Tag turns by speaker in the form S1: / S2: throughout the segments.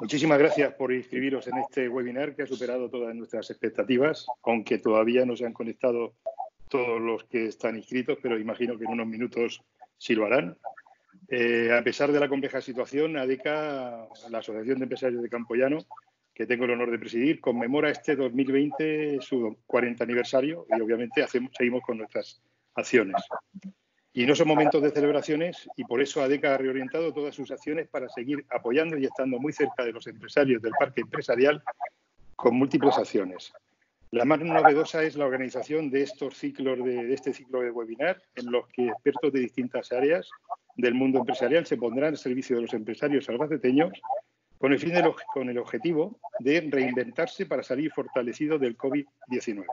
S1: Muchísimas gracias por inscribiros en este webinar que ha superado todas nuestras expectativas, aunque todavía no se han conectado todos los que están inscritos, pero imagino que en unos minutos sí lo harán. A pesar de la compleja situación, ADECA, la Asociación de Empresarios de Campoyano, que tengo el honor de presidir, conmemora este 2020 su 40 aniversario y obviamente seguimos con nuestras acciones. Y no son momentos de celebraciones y por eso ADECA ha reorientado todas sus acciones para seguir apoyando y estando muy cerca de los empresarios del parque empresarial con múltiples acciones. La más novedosa es la organización de estos ciclos de este ciclo de webinar en los que expertos de distintas áreas del mundo empresarial se pondrán al servicio de los empresarios albaceteños con el objetivo de reinventarse para salir fortalecidos del COVID-19.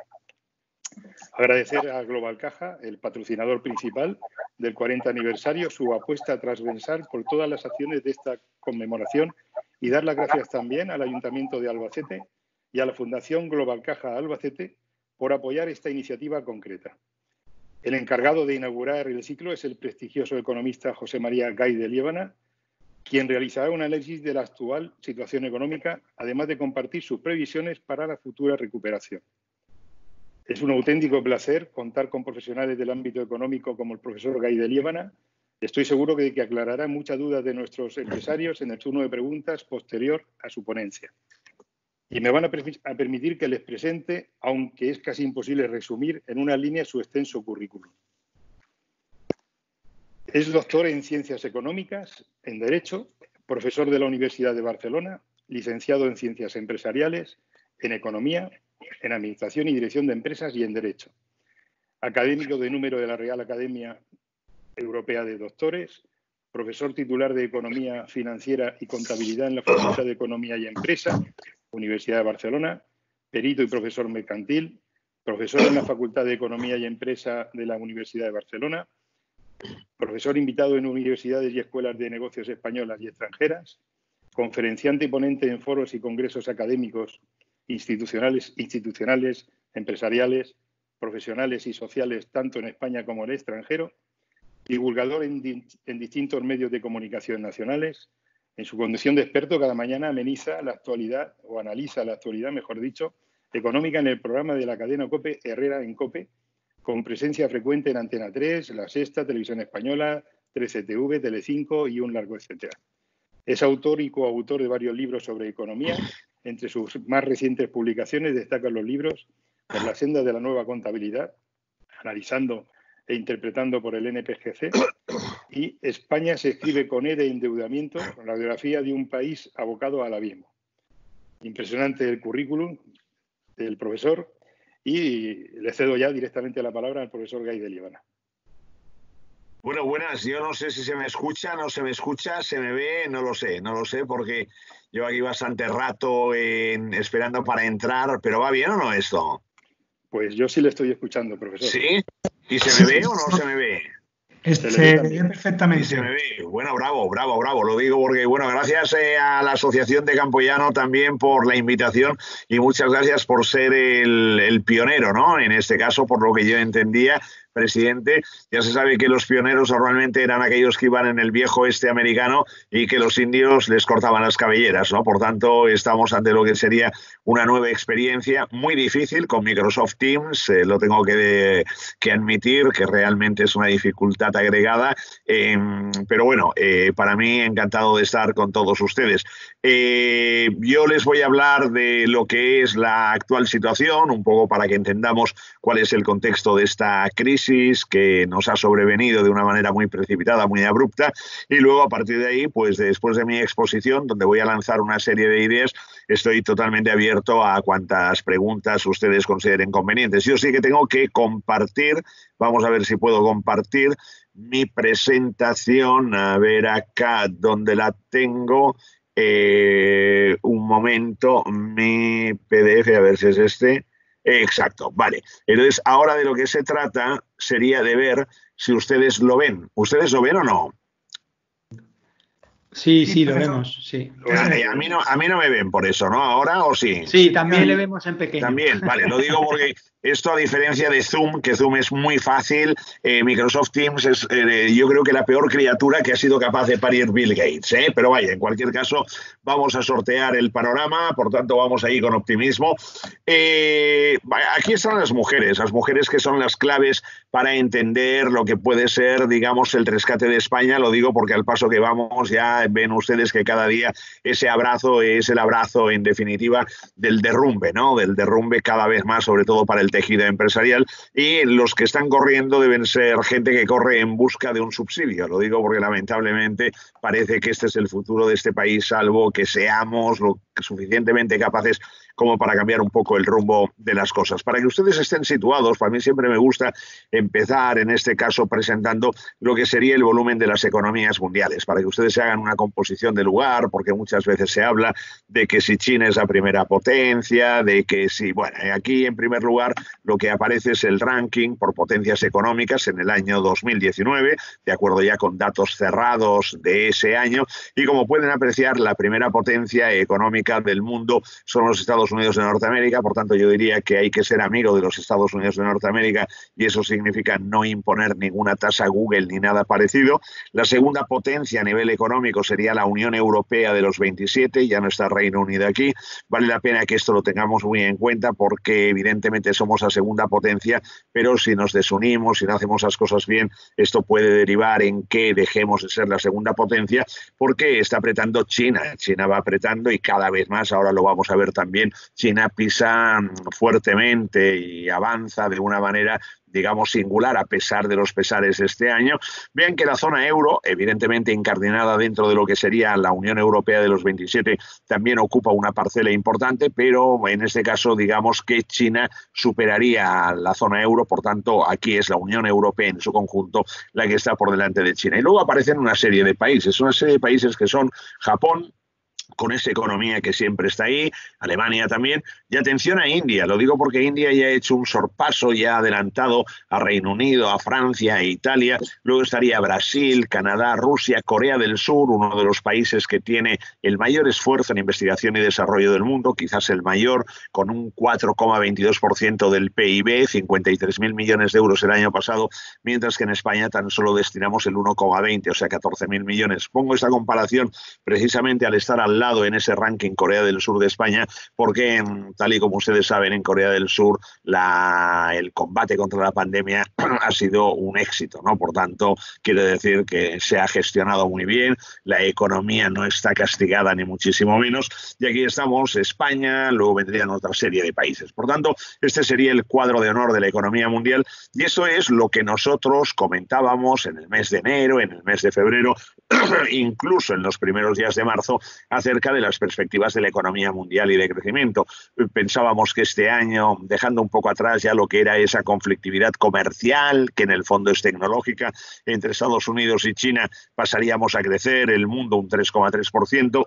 S1: Agradecer a Global Caja, el patrocinador principal del 40 aniversario, su apuesta transversal por todas las acciones de esta conmemoración y dar las gracias también al Ayuntamiento de Albacete y a la Fundación Global Caja Albacete por apoyar esta iniciativa concreta. El encargado de inaugurar el ciclo es el prestigioso economista José María Gay de Liébana, quien realizará un análisis de la actual situación económica, además de compartir sus previsiones para la futura recuperación. Es un auténtico placer contar con profesionales del ámbito económico como el profesor Gay de Liébana. Estoy seguro de que aclarará muchas dudas de nuestros empresarios en el turno de preguntas posterior a su ponencia. Y me van a permitir que les presente, aunque es casi imposible resumir en una línea, su extenso currículum. Es doctor en Ciencias Económicas, en Derecho, profesor de la Universidad de Barcelona, licenciado en Ciencias Empresariales, en Economía, en Administración y Dirección de Empresas y en Derecho. Académico de número de la Real Academia Europea de Doctores, profesor titular de Economía Financiera y Contabilidad en la Facultad de Economía y Empresa, Universidad de Barcelona, perito y profesor mercantil, profesor en la Facultad de Economía y Empresa de la Universidad de Barcelona, profesor invitado en universidades y escuelas de negocios españolas y extranjeras, conferenciante y ponente en foros y congresos académicos institucionales, empresariales, profesionales y sociales, tanto en España como en el extranjero, divulgador en distintos medios de comunicación nacionales. En su condición de experto, cada mañana ameniza la actualidad, o analiza la actualidad, mejor dicho, económica en el programa de la cadena COPE, Herrera en COPE, con presencia frecuente en Antena 3, La Sexta, Televisión Española, 13TV, Telecinco y un largo etcétera. Es autor y coautor de varios libros sobre economía. Entre sus más recientes publicaciones destacan los libros Por la senda de la nueva contabilidad, analizando e interpretando por el NPGC, y España se escribe con E de endeudamiento, la biografía de un país abocado al abismo. Impresionante el currículum del profesor y le cedo ya directamente la palabra al profesor Gay de Liébana.
S2: Bueno, buenas. Yo no sé si se me escucha, no se me escucha, se me ve, no lo sé porque llevo aquí bastante rato esperando para entrar, pero ¿va bien o no esto?
S1: Pues yo sí le estoy escuchando, profesor.
S2: ¿Sí? ¿Y se me ve o no se me ve?
S3: Se ve perfectamente.
S2: Y se me ve. Bueno, bravo. Lo digo porque, bueno, gracias a la Asociación de Campoyano también por la invitación y muchas gracias por ser el pionero, ¿no? En este caso, por lo que yo entendía, presidente. Ya se sabe que los pioneros normalmente eran aquellos que iban en el viejo oeste americano y que los indios les cortaban las cabelleras, ¿no? Por tanto, estamos ante lo que sería una nueva experiencia muy difícil con Microsoft Teams. Lo tengo que admitir que realmente es una dificultad agregada, pero bueno, para mí encantado de estar con todos ustedes. Yo les voy a hablar de lo que es la actual situación, un poco para que entendamos cuál es el contexto de esta crisis que nos ha sobrevenido de una manera muy precipitada, muy abrupta, y luego a partir de ahí, pues después de mi exposición, donde voy a lanzar una serie de ideas, estoy totalmente abierto a cuantas preguntas ustedes consideren convenientes. Yo sí que tengo que compartir, vamos a ver si puedo compartir mi presentación, a ver acá donde la tengo, un momento, mi PDF, a ver si es este. Exacto, vale. Entonces, ahora de lo que se trata sería de ver si ustedes lo ven. ¿Ustedes lo ven o no?
S3: Sí, sí, lo vemos, sí.
S2: A mí no me ven por eso, ¿no? ¿Ahora o sí?
S3: Sí, también le vemos en pequeño.
S2: También, vale, lo digo porque esto, a diferencia de Zoom, que Zoom es muy fácil, Microsoft Teams es, yo creo que la peor criatura que ha sido capaz de parir Bill Gates, ¿eh? Pero vaya, en cualquier caso, vamos a sortear el panorama, por tanto, vamos ahí con optimismo. Aquí están las mujeres que son las claves para entender lo que puede ser, digamos, el rescate de España. Lo digo porque al paso que vamos ya ven ustedes que cada día ese abrazo es el abrazo, en definitiva, del derrumbe, ¿no? Del derrumbe cada vez más, sobre todo para el tejido empresarial, y los que están corriendo deben ser gente que corre en busca de un subsidio. Lo digo porque lamentablemente parece que este es el futuro de este país, salvo que seamos lo suficientemente capaces como para cambiar un poco el rumbo de las cosas. Para que ustedes estén situados, para mí siempre me gusta empezar en este caso presentando lo que sería el volumen de las economías mundiales, para que ustedes se hagan una composición de lugar, porque muchas veces se habla de que si China es la primera potencia, de que si, bueno, aquí en primer lugar lo que aparece es el ranking por potencias económicas en el año 2019, de acuerdo ya con datos cerrados de ese año, y como pueden apreciar, la primera potencia económica del mundo son los Estados Unidos de Norteamérica. Por tanto, yo diría que hay que ser amigo de los Estados Unidos de Norteamérica, y eso significa no imponer ninguna tasa Google ni nada parecido. La segunda potencia a nivel económico sería la Unión Europea de los 27, ya no está Reino Unido aquí. Vale la pena que esto lo tengamos muy en cuenta, porque evidentemente somos la segunda potencia, pero si nos desunimos, si no hacemos las cosas bien, esto puede derivar en que dejemos de ser la segunda potencia, porque está apretando China. China va apretando, y cada vez más, ahora lo vamos a ver también, China pisa fuertemente y avanza de una manera, digamos, singular, a pesar de los pesares de este año. Vean que la zona euro, evidentemente incardinada dentro de lo que sería la Unión Europea de los 27, también ocupa una parcela importante, pero en este caso, digamos que China superaría a la zona euro. Por tanto, aquí es la Unión Europea en su conjunto la que está por delante de China. Y luego aparecen una serie de países que son Japón, con esa economía que siempre está ahí, Alemania también, y atención a India. Lo digo porque India ya ha hecho un sorpaso, ya ha adelantado a Reino Unido, a Francia, a Italia. Luego estaría Brasil, Canadá, Rusia, Corea del Sur, uno de los países que tiene el mayor esfuerzo en investigación y desarrollo del mundo, quizás el mayor, con un 4,22% del PIB, 53.000 millones de euros el año pasado, mientras que en España tan solo destinamos el 1,20, o sea, 14.000 millones. Pongo esta comparación precisamente al estar al lado en ese ranking Corea del Sur de España, porque tal y como ustedes saben, en Corea del Sur el combate contra la pandemia ha sido un éxito, ¿no? Por tanto, quiere decir que se ha gestionado muy bien, la economía no está castigada ni muchísimo menos, y aquí estamos, España, luego vendrían otra serie de países. Por tanto, este sería el cuadro de honor de la economía mundial, y eso es lo que nosotros comentábamos en el mes de enero, en el mes de febrero, incluso en los primeros días de marzo, acerca de las perspectivas de la economía mundial y de crecimiento. Pensábamos que este año, dejando un poco atrás ya lo que era esa conflictividad comercial, que en el fondo es tecnológica, entre Estados Unidos y China, pasaríamos a crecer el mundo un 3,3%.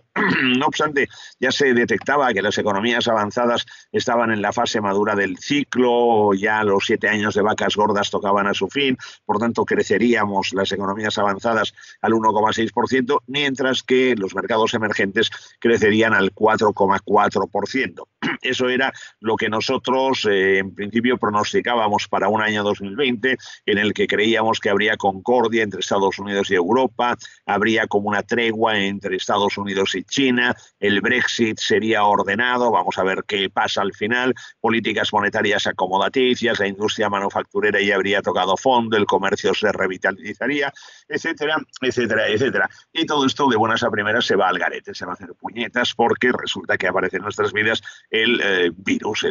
S2: No obstante, ya se detectaba que las economías avanzadas estaban en la fase madura del ciclo, ya los 7 años de vacas gordas tocaban a su fin, por tanto creceríamos las economías avanzadas al 1,6%, mientras que los mercados emergentes crecerían al 4,4%. Eso era lo que nosotros en principio pronosticábamos para un año 2020, en el que creíamos que habría concordia entre Estados Unidos y Europa, habría como una tregua entre Estados Unidos y China, el Brexit sería ordenado, vamos a ver qué pasa al final, políticas monetarias acomodaticias, la industria manufacturera ya habría tocado fondo, el comercio se revitalizaría, etcétera, etcétera, etcétera. Y todo esto de buenas a primeras se va al garete, se va a hacer puñetas, porque resulta que aparece en nuestras vidas el virus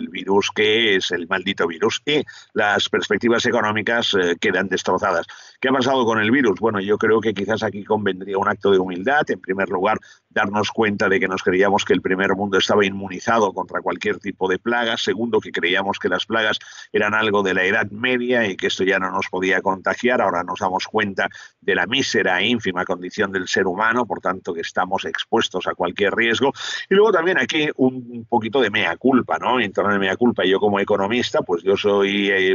S2: que es el maldito virus, y las perspectivas económicas quedan destrozadas. ¿Qué ha pasado con el virus? Bueno, yo creo que quizás aquí convendría un acto de humildad. En primer lugar, darnos cuenta de que nos creíamos que el primer mundo estaba inmunizado contra cualquier tipo de plaga. Segundo, que creíamos que las plagas eran algo de la Edad Media y que esto ya no nos podía contagiar. Ahora nos damos cuenta de la mísera e ínfima condición del ser humano, por tanto que estamos expuestos a cualquier riesgo. Y luego también aquí un poquito de mea culpa, ¿no? En torno de mea culpa, yo como economista, pues yo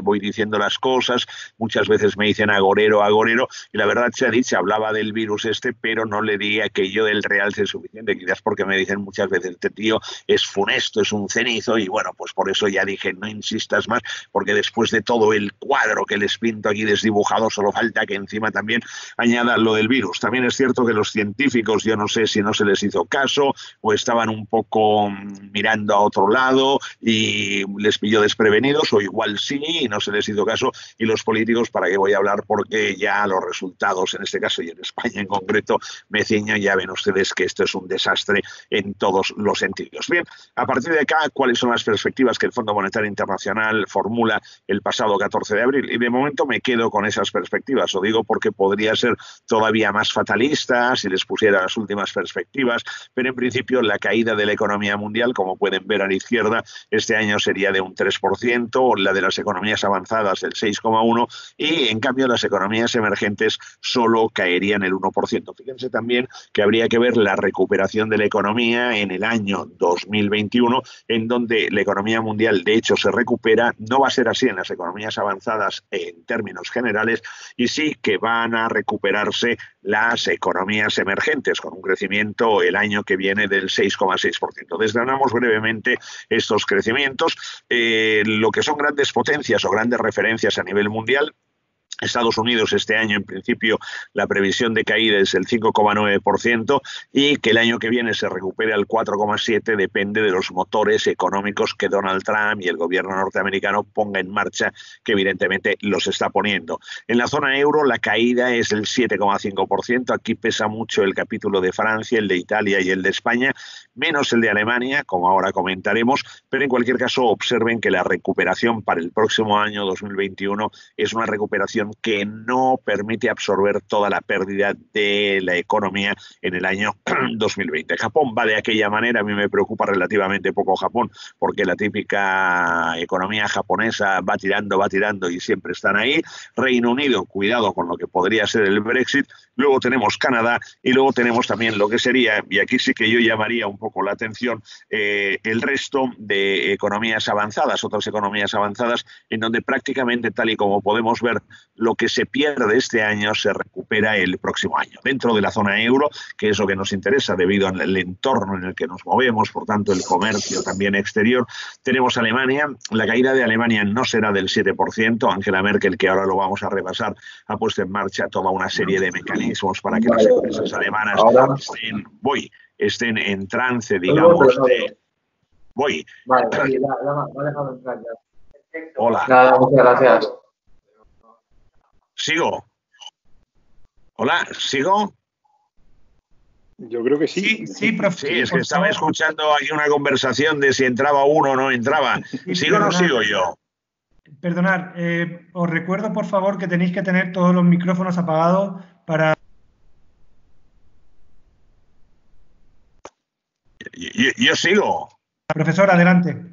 S2: voy diciendo las cosas, muchas veces me dicen agorero agorero, y la verdad sea dicha, hablaba del virus pero no le di aquello del realce suficiente, quizás porque me dicen muchas veces, este tío es funesto, es un cenizo, y bueno, pues por eso ya dije, no insistas más, porque después de todo el cuadro que les pinto aquí desdibujado, solo falta que encima también añada lo del virus. También es cierto que los científicos, yo no sé si no se les hizo caso o estaban un poco mirando a otro lado y les pilló desprevenidos, o igual sí y no se les hizo caso, y los políticos, ¿para qué voy a hablar? Porque ya los resultados, en este caso y en España en concreto, me ciño, ya ven ustedes que esto es un desastre en todos los sentidos. Bien, a partir de acá, ¿cuáles son las perspectivas que el Fondo Monetario Internacional formula el pasado 14 de abril? Y de momento me quedo con esas perspectivas, lo digo porque podría ser todavía más fatalista si les pusiera las últimas perspectivas, pero en principio la caída de la economía mundial, como pueden ver a la izquierda, este año sería de un 3%, la de las economías avanzadas el 6,1%, y en cambio las economías emergentes solo caerían el 1%. Fíjense también que habría que ver la recuperación de la economía en el año 2021, en donde la economía mundial de hecho se recupera. No va a ser así en las economías avanzadas en términos generales, y sí que van a recuperarse las economías emergentes con un crecimiento el año que viene del 6,6%. Desgranamos brevemente estos crecimientos. Lo que son grandes potencias o grandes referencias a nivel mundial: Estados Unidos este año, en principio, la previsión de caída es el 5,9%, y que el año que viene se recupere al 4,7% depende de los motores económicos que Donald Trump y el gobierno norteamericano ponga en marcha, que evidentemente los está poniendo. En la zona euro la caída es el 7,5%, aquí pesa mucho el capítulo de Francia, el de Italia y el de España, menos el de Alemania, como ahora comentaremos, pero en cualquier caso observen que la recuperación para el próximo año 2021 es una recuperación que no permite absorber toda la pérdida de la economía en el año 2020. Japón va de aquella manera. A mí me preocupa relativamente poco Japón, porque la típica economía japonesa va tirando y siempre están ahí. Reino Unido, cuidado con lo que podría ser el Brexit. Luego tenemos Canadá, y luego tenemos también lo que sería, y aquí sí que yo llamaría un poco la atención, el resto de economías avanzadas, otras economías avanzadas, en donde prácticamente, tal y como podemos ver, lo que se pierde este año se recupera el próximo año. Dentro de la zona euro, que es lo que nos interesa debido al entorno en el que nos movemos, por tanto el comercio también exterior, tenemos Alemania. La caída de Alemania no será del 7%. Angela Merkel, que ahora lo vamos a repasar, ha puesto en marcha toda una serie de mecanismos para que las empresas alemanas estén en trance, digamos, de...
S4: Vale, sí, la ha dejado entrar ya.
S2: Hola.
S4: Nada, muchas gracias.
S2: ¿Sigo? Hola, ¿sigo?
S1: Yo creo que sí.
S3: Sí, profe.
S2: Sí, es que estaba escuchando aquí una conversación de si entraba uno o no entraba. ¿Sigo o no sigo yo?
S3: Perdonad, os recuerdo por favor que tenéis que tener todos los micrófonos apagados para...
S2: Yo sigo.
S3: Profesor, adelante.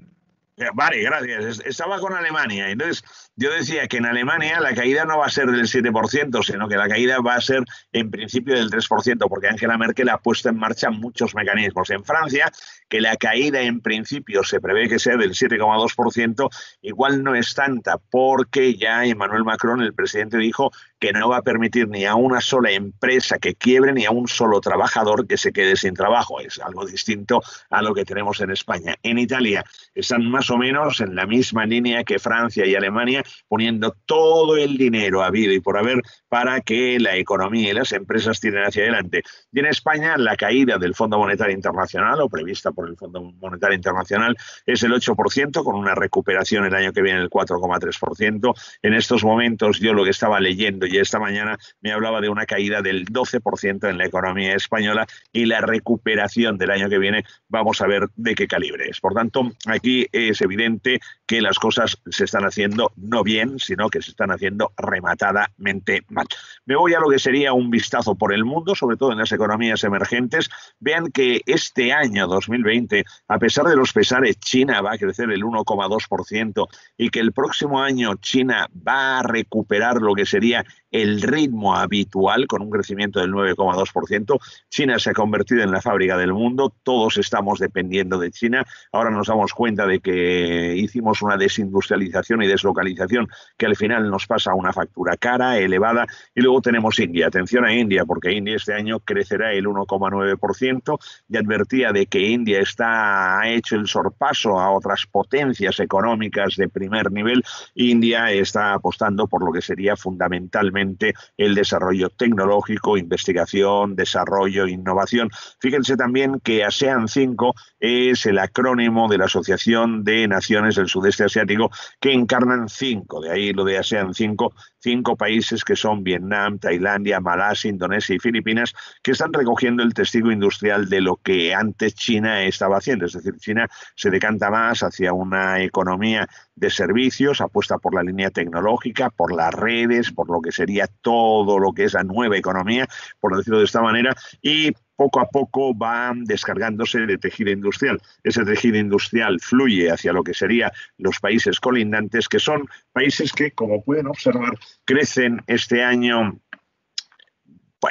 S2: Vale, gracias. Estaba con Alemania. Entonces, yo decía que en Alemania la caída no va a ser del 7%, sino que la caída va a ser en principio del 3%, porque Angela Merkel ha puesto en marcha muchos mecanismos. En Francia, que la caída en principio se prevé que sea del 7,2%, igual no es tanta, porque ya Emmanuel Macron, el presidente, dijo que no va a permitir ni a una sola empresa que quiebre ni a un solo trabajador que se quede sin trabajo. Es algo distinto a lo que tenemos en España. En Italia están más o menos en la misma línea que Francia y Alemania, poniendo todo el dinero habido y por haber para que la economía y las empresas tiren hacia adelante. Y en España la caída del Fondo Monetario Internacional, o prevista por el Fondo Monetario Internacional, es el 8%, con una recuperación el año que viene el 4,3%. En estos momentos yo lo que estaba leyendo y esta mañana me hablaba de una caída del 12% en la economía española, y la recuperación del año que viene vamos a ver de qué calibre es. Por tanto, aquí es evidente que las cosas se están haciendo no bien, sino que se están haciendo rematadamente mal. Me voy a lo que sería un vistazo por el mundo, sobre todo en las economías emergentes. Vean que este año 2020, a pesar de los pesares, China va a crecer el 1,2%, y que el próximo año China va a recuperar lo que sería el ritmo habitual con un crecimiento del 9,2%. China se ha convertido en la fábrica del mundo, todos estamos dependiendo de China. Ahora nos damos cuenta de que hicimos una desindustrialización y deslocalización que al final nos pasa una factura cara, elevada. Y luego tenemos India. Atención a India, porque India este año crecerá el 1,9%. Ya advertía de que India ha hecho el sorpaso a otras potencias económicas de primer nivel. India está apostando por lo que sería fundamentalmente el desarrollo tecnológico, investigación, desarrollo, innovación. Fíjense también que ASEAN 5 es el acrónimo de la Asociación de Naciones del Sudeste Asiático, que encarnan 5, de ahí lo de ASEAN 5, 5 países que son Vietnam, Tailandia, Malasia, Indonesia y Filipinas, que están recogiendo el testigo industrial de lo que antes China estaba haciendo. Es decir, China se decanta más hacia una economía de servicios, apuesta por la línea tecnológica, por las redes, por lo que sería todo lo que es la nueva economía, por decirlo de esta manera, y poco a poco va descargándose de tejido industrial. Ese tejido industrial fluye hacia lo que serían los países colindantes, que son países que, como pueden observar, crecen este año.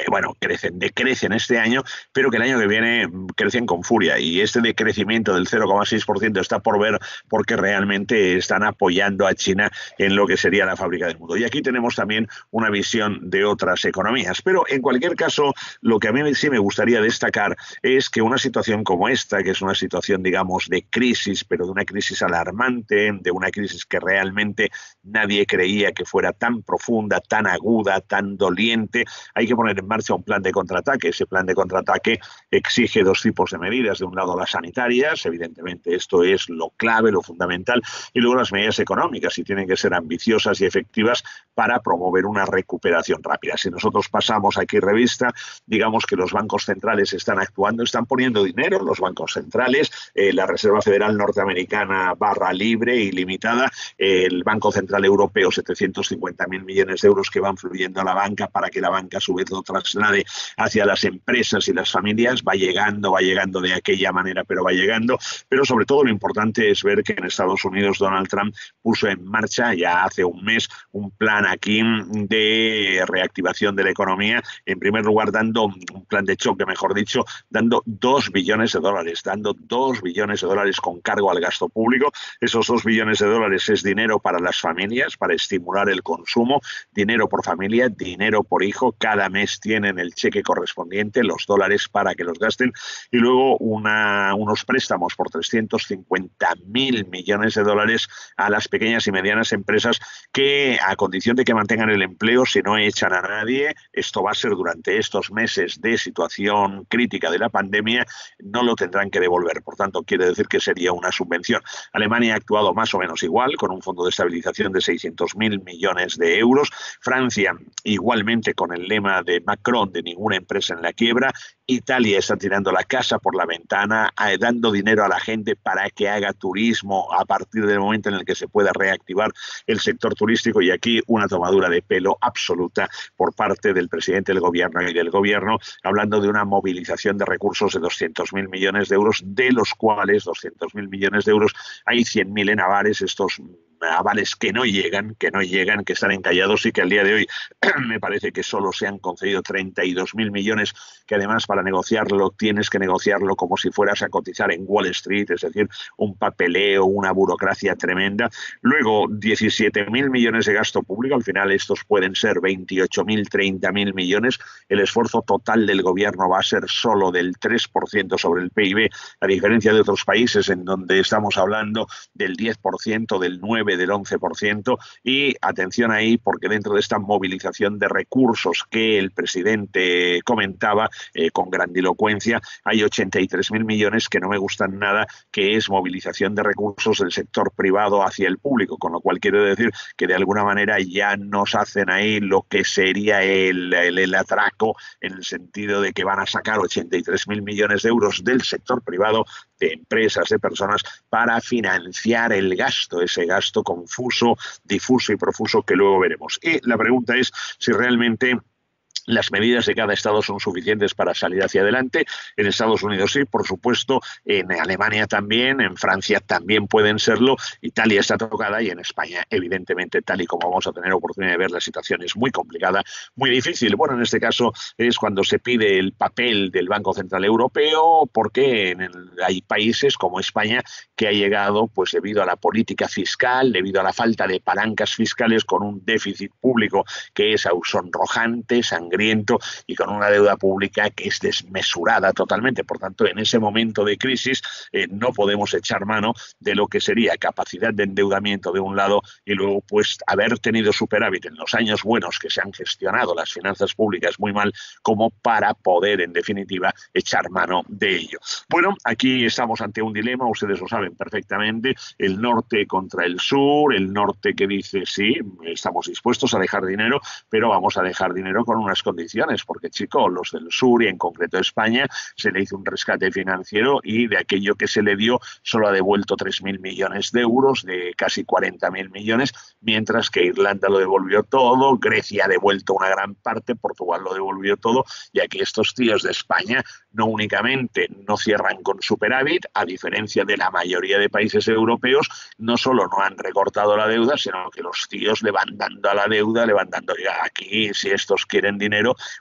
S2: Bueno, decrecen este año, pero que el año que viene crecen con furia. Y este decrecimiento del 0,6% está por ver, porque realmente están apoyando a China en lo que sería la fábrica del mundo. Y aquí tenemos también una visión de otras economías. Pero en cualquier caso, lo que a mí sí me gustaría destacar es que una situación como esta, que es una situación, digamos, de crisis, pero de una crisis alarmante, de una crisis que realmente nadie creía que fuera tan profunda, tan aguda, tan doliente, hay que poner en marcha un plan de contraataque. Ese plan de contraataque exige 2 tipos de medidas. De un lado, las sanitarias, evidentemente esto es lo clave, lo fundamental, y luego las medidas económicas, y tienen que ser ambiciosas y efectivas para promover una recuperación rápida. Si nosotros pasamos aquí revista, digamos que los bancos centrales están actuando, están poniendo dinero, los bancos centrales, la Reserva Federal norteamericana barra libre y limitada, el Banco Central Europeo, 750.000 millones de euros que van fluyendo a la banca para que la banca a su vez lo traslade hacia las empresas y las familias. Va llegando de aquella manera, pero va llegando. Pero sobre todo lo importante es ver que en Estados Unidos Donald Trump puso en marcha ya hace un mes un plan aquí de reactivación de la economía. En primer lugar, dando un plan de choque, mejor dicho, dando 2 billones de dólares, con cargo al gasto público. Esos 2 billones de dólares es dinero para las familias, para estimular el consumo, dinero por familia, dinero por hijo. Cada mes tienen el cheque correspondiente, los dólares para que los gasten, y luego unos préstamos por 350.000 millones de dólares a las pequeñas y medianas empresas, que a condición de que mantengan el empleo, si no echan a nadie, esto va a ser durante estos meses de situación crítica de la pandemia, no lo tendrán que devolver. Por tanto, quiere decir que sería una subvención. Alemania ha actuado más o menos igual, con un fondo de estabilización de 600.000 millones de euros. Francia, igualmente, con el lema de Macron de ninguna empresa en la quiebra. Italia está tirando la casa por la ventana, dando dinero a la gente para que haga turismo a partir del momento en el que se pueda reactivar el sector turístico. Y aquí una tomadura de pelo absoluta por parte del presidente del gobierno y del gobierno, hablando de una movilización de recursos de 200.000 millones de euros, de los cuales 200.000 millones de euros hay 100.000 en avales, estos avales que no llegan, que están encallados, y que al día de hoy me parece que solo se han concedido 32.000 millones, que además para negociarlo tienes que negociarlo como si fueras a cotizar en Wall Street, es decir, un papeleo, una burocracia tremenda. Luego, 17.000 millones de gasto público, al final estos pueden ser 28.000, 30.000 millones. El esfuerzo total del gobierno va a ser solo del 3% sobre el PIB, a diferencia de otros países en donde estamos hablando del 10%, del 9%, del 11%, y atención ahí, porque dentro de esta movilización de recursos que el presidente comentaba con grandilocuencia, hay 83.000 millones que no me gustan nada, que es movilización de recursos del sector privado hacia el público, con lo cual quiero decir que de alguna manera ya nos hacen ahí lo que sería el atraco, en el sentido de que van a sacar 83.000 millones de euros del sector privado, de empresas, de personas, para financiar el gasto, ese gasto confuso, difuso y profuso que luego veremos. Y la pregunta es si realmente Las medidas de cada estado son suficientes para salir hacia adelante. En Estados Unidos sí, por supuesto, en Alemania también, en Francia también pueden serlo. Italia está tocada y en España, evidentemente, tal y como vamos a tener oportunidad de ver, la situación es muy complicada, muy difícil. Bueno, en este caso es cuando se pide el papel del Banco Central Europeo, porque hay países como España que ha llegado, pues debido a la política fiscal, debido a la falta de palancas fiscales, con un déficit público que es sonrojante, sangriento, y con una deuda pública que es desmesurada totalmente. Por tanto, en ese momento de crisis no podemos echar mano de lo que sería capacidad de endeudamiento de un lado y luego pues haber tenido superávit en los años buenos que se han gestionado las finanzas públicas muy mal, como para poder en definitiva echar mano de ello. Bueno, aquí estamos ante un dilema, ustedes lo saben perfectamente, el norte contra el sur, el norte que dice sí, estamos dispuestos a dejar dinero, pero vamos a dejar dinero con unas condiciones, porque chicos, los del sur y en concreto España se le hizo un rescate financiero y de aquello que se le dio solo ha devuelto 3.000 millones de euros de casi 40.000 millones, mientras que Irlanda lo devolvió todo, Grecia ha devuelto una gran parte, Portugal lo devolvió todo, y aquí estos tíos de España no únicamente no cierran con superávit, a diferencia de la mayoría de países europeos, no solo no han recortado la deuda, sino que los tíos le van dando a la deuda, le van dando, oiga, aquí si estos quieren dinero,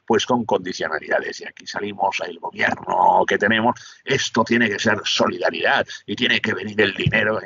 S2: pues con condicionalidades. Y aquí salimos el gobierno que tenemos, esto tiene que ser solidaridad y tiene que venir el dinero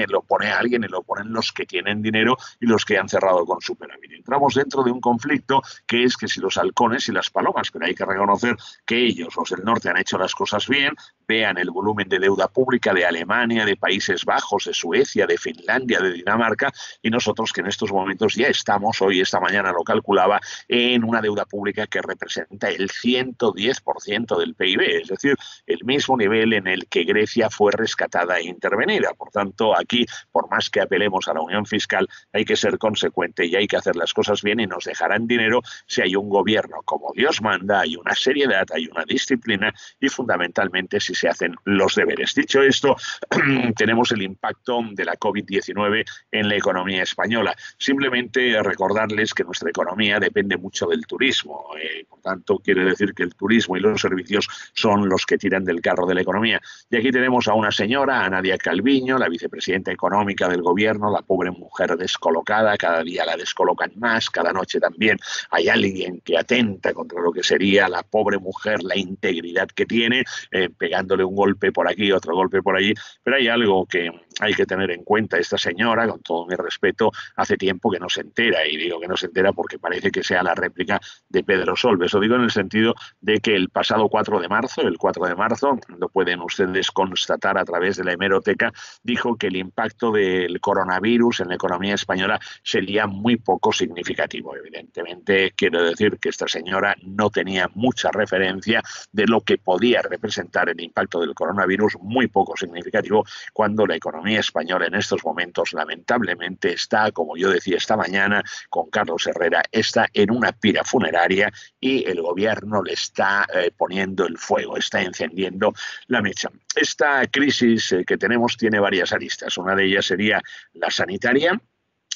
S2: lo pone alguien y lo ponen los que tienen dinero y los que han cerrado con superávit. Entramos dentro de un conflicto que es que si los halcones y las palomas, pero hay que reconocer que ellos, los del norte, han hecho las cosas bien, vean el volumen de deuda pública de Alemania, de Países Bajos, de Suecia, de Finlandia, de Dinamarca, y nosotros que en estos momentos ya estamos, hoy, esta mañana lo calculaba, en una deuda pública que representa el 110% del PIB, es decir, el mismo nivel en el que Grecia fue rescatada e intervenida. Por tanto, aquí, por más que apelemos a la unión fiscal, hay que ser consecuente y hay que hacer las cosas bien, y nos dejarán dinero si hay un gobierno como Dios manda, hay una seriedad, hay una disciplina y fundamentalmente si se hacen los deberes. Dicho esto, tenemos el impacto de la COVID-19 en la economía española. Simplemente recordarles que nuestra economía depende mucho del turismo. Por tanto, quiere decir que el turismo y los servicios son los que tiran del carro de la economía. Y aquí tenemos a una señora, a Nadia Calviño, la vicepresidenta económica del gobierno, la pobre mujer descolocada, cada día la descolocan más, cada noche también hay alguien que atenta contra lo que sería la pobre mujer, la integridad que tiene, pegándole un golpe por aquí, otro golpe por allí, pero hay algo que hay que tener en cuenta. Esta señora, con todo mi respeto, hace tiempo que no se entera, y digo que no se entera porque parece que sea la réplica de Pedro Solbes. Lo digo en el sentido de que el pasado 4 de marzo, lo pueden ustedes constatar a través de la hemeroteca, dijo que el impacto del coronavirus en la economía española sería muy poco significativo. Evidentemente, quiero decir que esta señora no tenía mucha referencia de lo que podía representar el impacto del coronavirus, muy poco significativo, cuando la economía española en estos momentos lamentablemente está, como yo decía esta mañana con Carlos Herrera, está en una pira funeraria y el gobierno le está poniendo el fuego, está encendiendo la mecha. Esta crisis que tenemos tiene varias aristas. Una de ellas sería la sanitaria.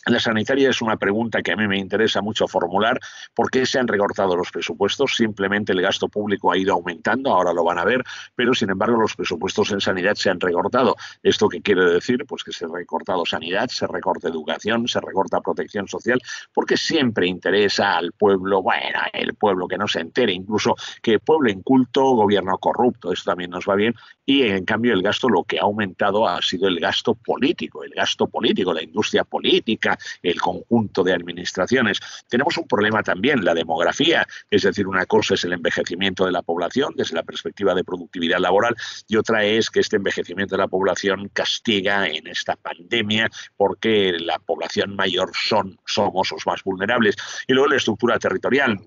S2: La sanitaria es una pregunta que a mí me interesa mucho formular. ¿Por qué se han recortado los presupuestos? Simplemente el gasto público ha ido aumentando, ahora lo van a ver, pero sin embargo los presupuestos en sanidad se han recortado. ¿Esto qué quiere decir? Pues que se ha recortado sanidad, se recorta educación, se recorta protección social, porque siempre interesa al pueblo, bueno, el pueblo que no se entere, incluso que pueblo inculto, gobierno corrupto, esto también nos va bien, y en cambio el gasto lo que ha aumentado ha sido el gasto político, la industria política, el conjunto de administraciones. Tenemos un problema también, la demografía, es decir, una cosa es el envejecimiento de la población desde la perspectiva de productividad laboral y otra es que este envejecimiento de la población castiga en esta pandemia porque la población mayor somos los más vulnerables. Y luego la estructura territorial,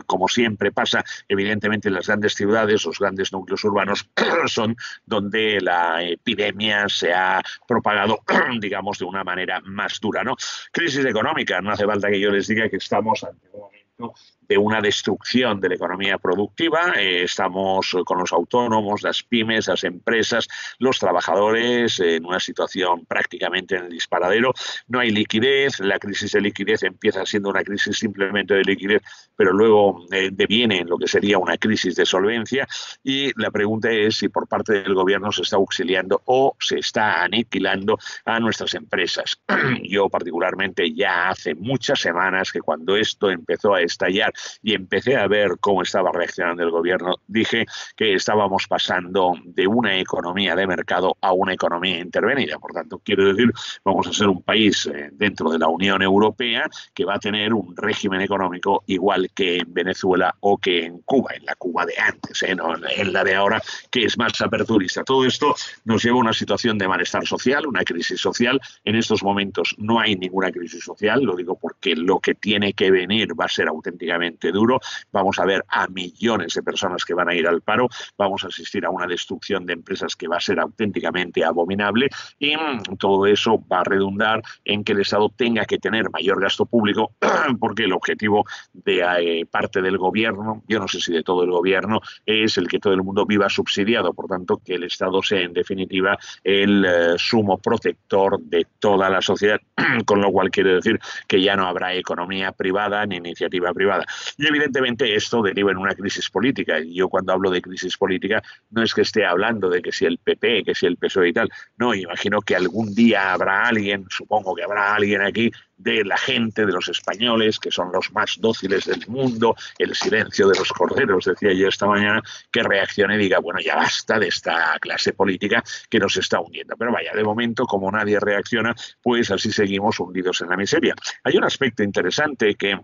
S2: como siempre pasa, evidentemente en las grandes ciudades, los grandes núcleos urbanos son donde la epidemia se ha propagado, digamos, de una manera más dura, ¿no? Crisis económica, no hace falta que yo les diga que estamos ante un momento de una destrucción de la economía productiva. Estamos con los autónomos, las pymes, las empresas, los trabajadores en una situación prácticamente en el disparadero. No hay liquidez, la crisis de liquidez empieza siendo una crisis simplemente de liquidez, pero luego deviene en lo que sería una crisis de solvencia, y la pregunta es si por parte del gobierno se está auxiliando o se está aniquilando a nuestras empresas. Yo particularmente ya hace muchas semanas que cuando esto empezó a estallar y empecé a ver cómo estaba reaccionando el gobierno, dije que estábamos pasando de una economía de mercado a una economía intervenida. Por tanto, quiero decir, vamos a ser un país dentro de la Unión Europea que va a tener un régimen económico igual que en Venezuela o que en Cuba, en la Cuba de antes, no en la de ahora, que es más aperturista. Todo esto nos lleva a una situación de malestar social, una crisis social. En estos momentos no hay ninguna crisis social, lo digo porque lo que tiene que venir va a ser auténticamente duro. Vamos a ver a millones de personas que van a ir al paro, vamos a asistir a una destrucción de empresas que va a ser auténticamente abominable, y todo eso va a redundar en que el Estado tenga que tener mayor gasto público, porque el objetivo de parte del gobierno, yo no sé si de todo el gobierno, es el que todo el mundo viva subsidiado. Por tanto, que el Estado sea en definitiva el sumo protector de toda la sociedad, con lo cual quiere decir que ya no habrá economía privada ni iniciativa privada. Y evidentemente esto deriva en una crisis política. Y yo cuando hablo de crisis política no es que esté hablando de que si el PP, que si el PSOE y tal. No, imagino que algún día habrá alguien, supongo que habrá alguien aquí, de la gente, de los españoles, que son los más dóciles del mundo, el silencio de los corderos, decía yo esta mañana, que reaccione y diga, bueno, ya basta de esta clase política que nos está hundiendo. Pero vaya, de momento, como nadie reacciona, pues así seguimos hundidos en la miseria. Hay un aspecto interesante que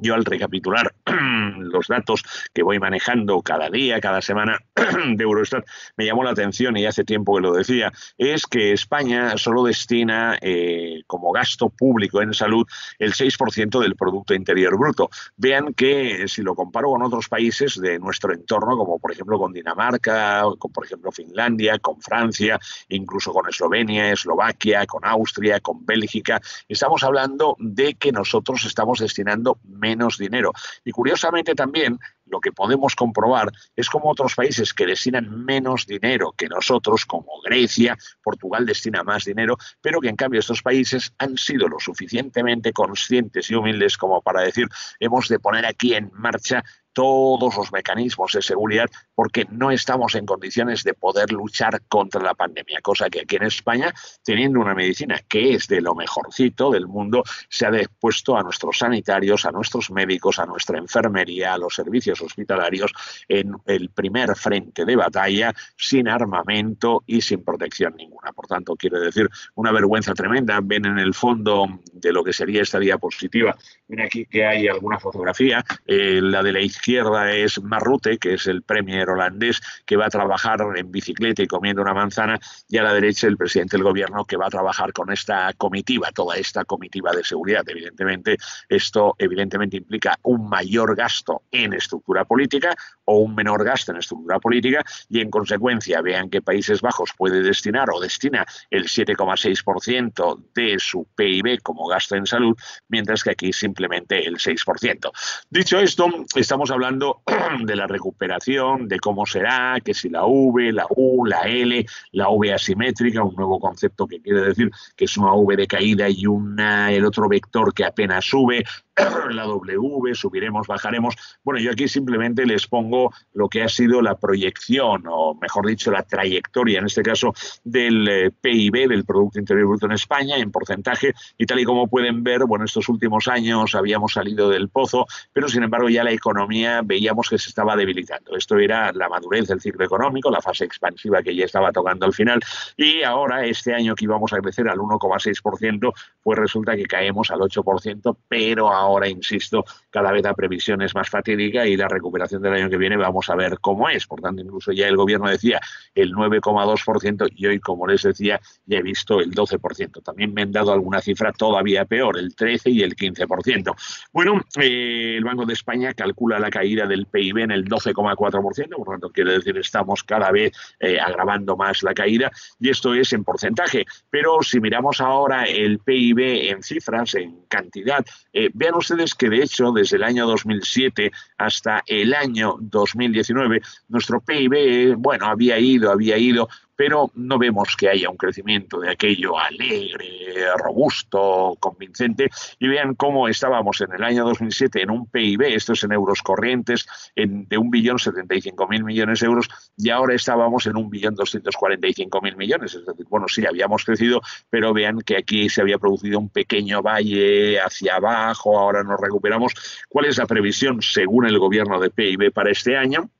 S2: yo, al recapitular los datos que voy manejando cada día, cada semana de Eurostat, me llamó la atención, y hace tiempo que lo decía, es que España solo destina como gasto público en salud el 6% del Producto Interior Bruto. Vean que si lo comparo con otros países de nuestro entorno, como por ejemplo con Dinamarca, con por ejemplo Finlandia, con Francia, incluso con Eslovenia, Eslovaquia, con Austria, con Bélgica, estamos hablando de que nosotros estamos destinando menos dinero. Y curiosamente también lo que podemos comprobar es cómo otros países que destinan menos dinero que nosotros, como Grecia, Portugal destina más dinero, pero que en cambio estos países han sido lo suficientemente conscientes y humildes como para decir, hemos de poner aquí en marcha todos los mecanismos de seguridad porque no estamos en condiciones de poder luchar contra la pandemia, cosa que aquí en España, teniendo una medicina que es de lo mejorcito del mundo, se ha depuesto a nuestros sanitarios, a nuestros médicos, a nuestra enfermería, a los servicios hospitalarios en el primer frente de batalla, sin armamento y sin protección ninguna. Por tanto, quiero decir, una vergüenza tremenda. Ven en el fondo de lo que sería esta diapositiva, ven aquí que hay alguna fotografía, la de la izquierda es Marrute, que es el premier holandés que va a trabajar en bicicleta y comiendo una manzana, y a la derecha el presidente del gobierno que va a trabajar con esta comitiva, toda esta comitiva de seguridad. Evidentemente, esto implica un mayor gasto en estructura política o un menor gasto en estructura política, y en consecuencia vean que Países Bajos puede destinar o destina el 7,6% de su PIB como gasto en salud, mientras que aquí simplemente el 6%. Dicho esto, estamos hablando de la recuperación, de cómo será, que si la V, la U, la L, la V asimétrica, un nuevo concepto que quiere decir que es una V de caída y el otro vector que apenas sube, la W, subiremos, bajaremos. Bueno, yo aquí simplemente les pongo lo que ha sido la proyección, o mejor dicho, la trayectoria, en este caso, del PIB, del Producto Interior Bruto en España, en porcentaje, y tal y como pueden ver, bueno, estos últimos años habíamos salido del pozo, pero sin embargo ya la economía veíamos que se estaba debilitando. Esto era la madurez del ciclo económico, la fase expansiva que ya estaba tocando al final, y ahora, este año que íbamos a crecer al 1,6%, pues resulta que caemos al 8%, pero ahora, insisto, cada vez la previsión es más fatídica y la recuperación del año que viene vamos a ver cómo es. Por tanto, incluso ya el gobierno decía el 9,2% y hoy, como les decía, ya he visto el 12%. También me han dado alguna cifra todavía peor, el 13% y el 15%. Bueno, el Banco de España calcula la caída del PIB en el 12,4%, por tanto, quiere decir estamos cada vez agravando más la caída, y esto es en porcentaje. Pero si miramos ahora el PIB en cifras, en cantidad, vean Vean ustedes que, de hecho, desde el año 2007 hasta el año 2019, nuestro PIB, bueno, había ido, pero no vemos que haya un crecimiento de aquello alegre, robusto, convincente. Y vean cómo estábamos en el año 2007 en un PIB, esto es en euros corrientes, de 1.075.000 millones de euros, y ahora estábamos en 1.245.000 millones. Es decir, bueno, sí, habíamos crecido, pero vean que aquí se había producido un pequeño valle hacia abajo, ahora nos recuperamos. ¿Cuál es la previsión, según el gobierno, de PIB para este año?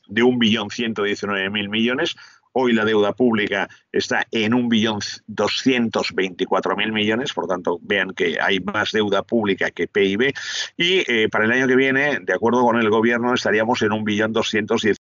S2: De 1.119.000 millones. Hoy la deuda pública está en 1.224.000 millones, por tanto, vean que hay más deuda pública que PIB. Y para el año que viene, de acuerdo con el gobierno, estaríamos en 1.210.000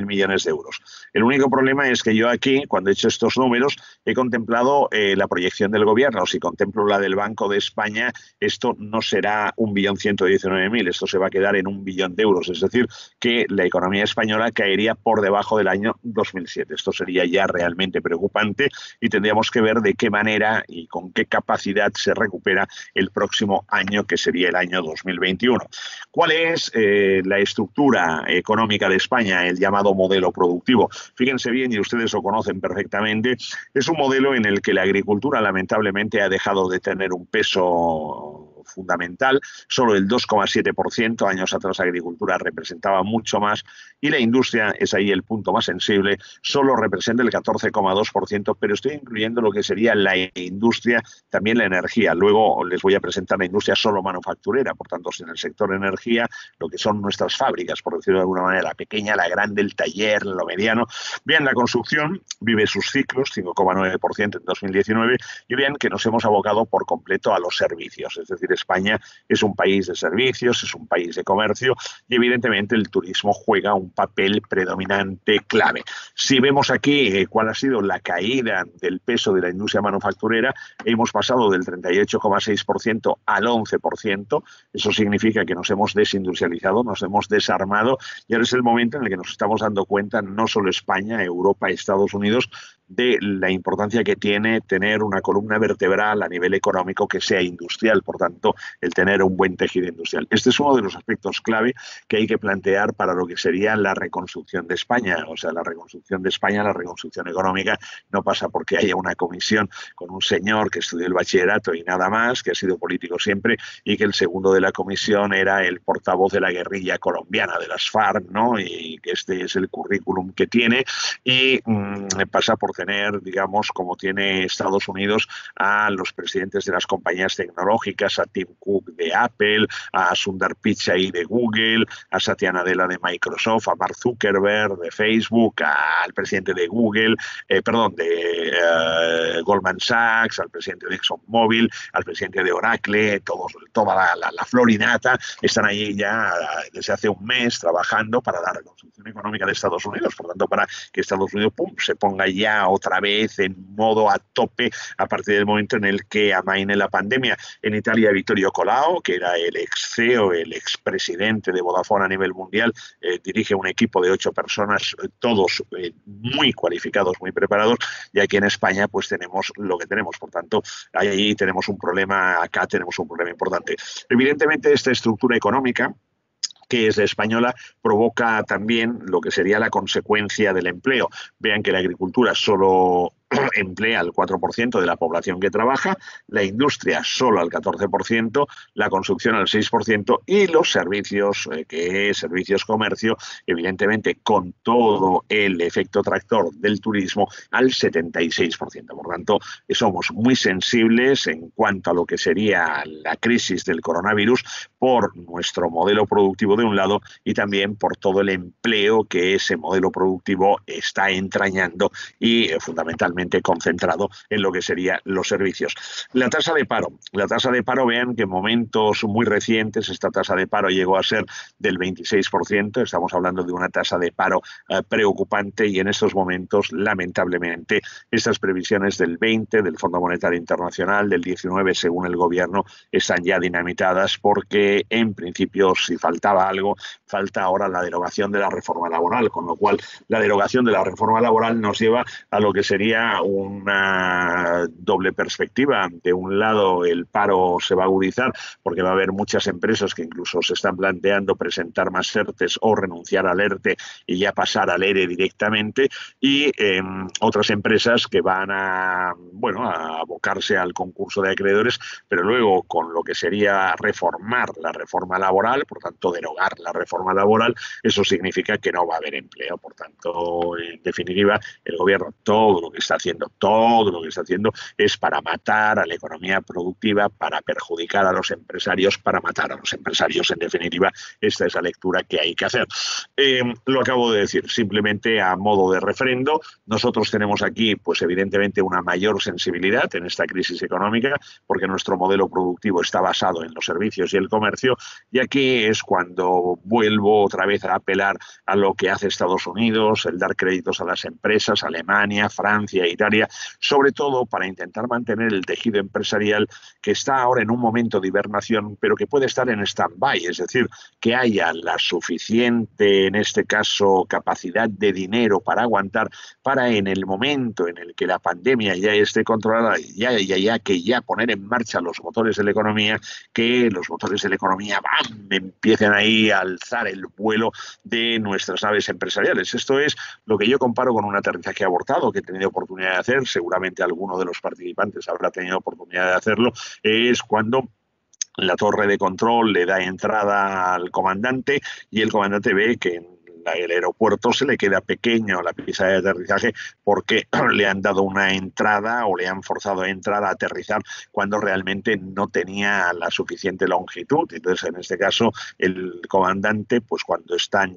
S2: millones de euros. El único problema es que yo aquí, cuando he hecho estos números, he contemplado la proyección del gobierno. Si contemplo la del Banco de España, esto no será 1.119.000, esto se va a quedar en 1 billón de euros. Es decir, que la economía española caería por debajo del año 2007. Esto sería ya realmente preocupante y tendríamos que ver de qué manera y con qué capacidad se recupera el próximo año, que sería el año 2021. ¿Cuál es la estructura económica de España, el llamado modelo productivo? Fíjense bien, y ustedes lo conocen perfectamente, es un modelo en el que la agricultura lamentablemente ha dejado de tener un peso fundamental. Solo el 2,7%, años atrás la agricultura representaba mucho más, y la industria, es ahí el punto más sensible, solo representa el 14,2%, pero estoy incluyendo lo que sería la industria, también la energía. Luego les voy a presentar la industria solo manufacturera, por tanto, en el sector energía, lo que son nuestras fábricas, por decirlo de alguna manera, la pequeña, la grande, el taller, lo mediano. Vean, la construcción vive sus ciclos, 5,9% en 2019, y vean que nos hemos abocado por completo a los servicios. Es decir, España es un país de servicios, es un país de comercio, y evidentemente el turismo juega un papel predominante clave. Si vemos aquí cuál ha sido la caída del peso de la industria manufacturera, hemos pasado del 38,6% al 11%. Eso significa que nos hemos desindustrializado, nos hemos desarmado, y ahora es el momento en el que nos estamos dando cuenta, no solo España, Europa, Estados Unidos, de la importancia que tiene tener una columna vertebral a nivel económico que sea industrial, por tanto, el tener un buen tejido industrial. Este es uno de los aspectos clave que hay que plantear para lo que sería la reconstrucción de España. O sea, la reconstrucción de España, la reconstrucción económica, no pasa porque haya una comisión con un señor que estudió el bachillerato y nada más, que ha sido político siempre, y que el segundo de la comisión era el portavoz de la guerrilla colombiana, de las FARC, ¿no? Y que este es el currículum que tiene, y pasa por tener, digamos, como tiene Estados Unidos, a los presidentes de las compañías tecnológicas, a Tim Cook de Apple, a Sundar Pichai de Google, a Satya Nadella de Microsoft, a Mark Zuckerberg de Facebook, al presidente de Google, de Goldman Sachs, al presidente de ExxonMobil, al presidente de Oracle, toda la florinata están allí ya desde hace un mes trabajando para la reconstrucción económica de Estados Unidos. Por tanto, para que Estados Unidos se ponga ya otra vez en modo a tope a partir del momento en el que amaine la pandemia. En Italia, Vittorio Colao, que era el ex CEO, el expresidente de Vodafone a nivel mundial, dirige un equipo de 8 personas, todos muy cualificados, muy preparados, y aquí en España pues tenemos lo que tenemos. Por tanto, ahí tenemos un problema, acá tenemos un problema importante. Evidentemente, esta estructura económica, que es española, provoca también lo que sería la consecuencia del empleo. Vean que la agricultura solo emplea al 4% de la población que trabaja, la industria solo al 14%, la construcción al 6% y los servicios, que es servicios comercio, evidentemente con todo el efecto tractor del turismo, al 76%. Por tanto, somos muy sensibles en cuanto a lo que sería la crisis del coronavirus por nuestro modelo productivo de un lado y también por todo el empleo que ese modelo productivo está entrañando y fundamentalmente concentrado en lo que serían los servicios. La tasa de paro, vean que en momentos muy recientes esta tasa de paro llegó a ser del 26%, estamos hablando de una tasa de paro preocupante, y en estos momentos, lamentablemente, estas previsiones del 20, del Fondo Monetario Internacional, del 19, según el gobierno, están ya dinamitadas porque, en principio, si faltaba algo, falta ahora la derogación de la reforma laboral, con lo cual la derogación de la reforma laboral nos lleva a lo que sería una doble perspectiva. De un lado, el paro se va a agudizar porque va a haber muchas empresas que incluso se están planteando presentar más ERTEs o renunciar al ERTE y ya pasar al ERE directamente, y otras empresas que van a abocarse al concurso de acreedores, pero luego con lo que sería reformar la reforma laboral, por tanto derogar la reforma laboral, eso significa que no va a haber empleo. Por tanto, en definitiva, el gobierno todo lo que está haciendo es para matar a la economía productiva, para perjudicar a los empresarios, para matar a los empresarios. En definitiva, esta es la lectura que hay que hacer. Lo acabo de decir, simplemente a modo de refrendo. Nosotros tenemos aquí, pues evidentemente, una mayor sensibilidad en esta crisis económica, porque nuestro modelo productivo está basado en los servicios y el comercio, y aquí es cuando vuelvo otra vez a apelar a lo que hace Estados Unidos, el dar créditos a las empresas, Alemania, Francia, Italia, sobre todo para intentar mantener el tejido empresarial que está ahora en un momento de hibernación, pero que puede estar en stand-by, es decir, que haya la suficiente, en este caso, capacidad de dinero para aguantar, para en el momento en el que la pandemia ya esté controlada, ya poner en marcha los motores de la economía, que los motores de la economía empiecen ahí a alzar el vuelo de nuestras naves empresariales. Esto es lo que yo comparo con un aterrizaje abortado que he tenido oportunidad de hacer, seguramente alguno de los participantes habrá tenido oportunidad de hacerlo, es cuando la torre de control le da entrada al comandante y el comandante ve que en el aeropuerto se le queda pequeño la pista de aterrizaje porque le han dado una entrada o le han forzado a entrar a aterrizar cuando realmente no tenía la suficiente longitud. Entonces, en este caso, el comandante, pues cuando están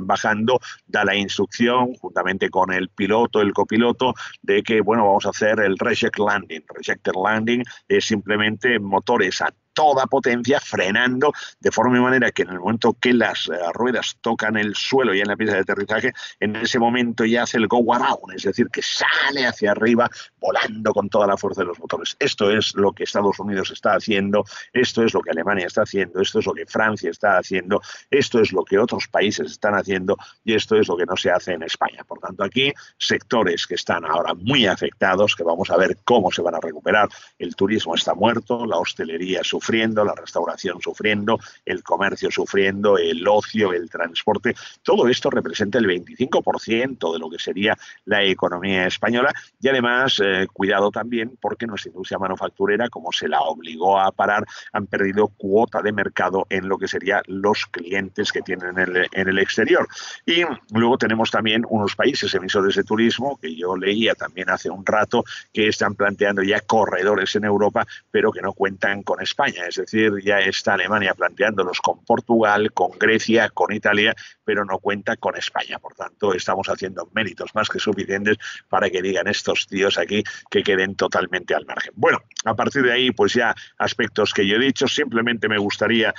S2: bajando, da la instrucción juntamente con el piloto, el copiloto, de que, bueno, vamos a hacer el reject landing. Rejected landing es simplemente motores a toda potencia, frenando de forma y manera que en el momento que las ruedas tocan el suelo ya en la pista de aterrizaje, en ese momento ya hace el go around, es decir, que sale hacia arriba volando con toda la fuerza de los motores. Esto es lo que Estados Unidos está haciendo, esto es lo que Alemania está haciendo, esto es lo que Francia está haciendo, esto es lo que otros países están haciendo y esto es lo que no se hace en España. Por tanto, aquí sectores que están ahora muy afectados, que vamos a ver cómo se van a recuperar. El turismo está muerto, la hostelería sufriendo, la restauración sufriendo, el comercio sufriendo, el ocio, el transporte. Todo esto representa el 25% de lo que sería la economía española y además, cuidado también, porque nuestra industria manufacturera, como se la obligó a parar, han perdido cuota de mercado en lo que serían los clientes que tienen en el exterior. Y luego tenemos también unos países emisores de turismo, que yo leía también hace un rato, que están planteando ya corredores en Europa, pero que no cuentan con España. Es decir, ya está Alemania planteándolos con Portugal, con Grecia, con Italia, pero no cuenta con España. Por tanto, estamos haciendo méritos más que suficientes para que digan estos tíos aquí que queden totalmente al margen. Bueno, a partir de ahí, pues ya aspectos que yo he dicho, simplemente me gustaría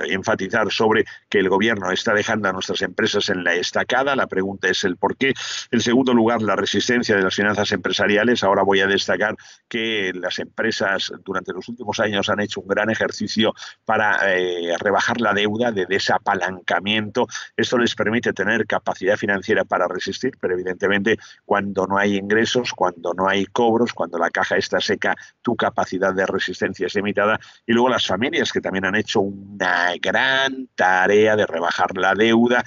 S2: enfatizar sobre que el gobierno está dejando a nuestras empresas en la estacada. La pregunta es el por qué. En segundo lugar, la resistencia de las finanzas empresariales. Ahora voy a destacar que las empresas durante los últimos años han hecho un gran ejercicio para rebajar la deuda, de desapalancamiento. Esto les permite tener capacidad financiera para resistir, pero evidentemente cuando no hay ingresos, cuando no hay cobros, cuando la caja está seca, tu capacidad de resistencia es limitada. Y luego las familias, que también han hecho una gran tarea de rebajar la deuda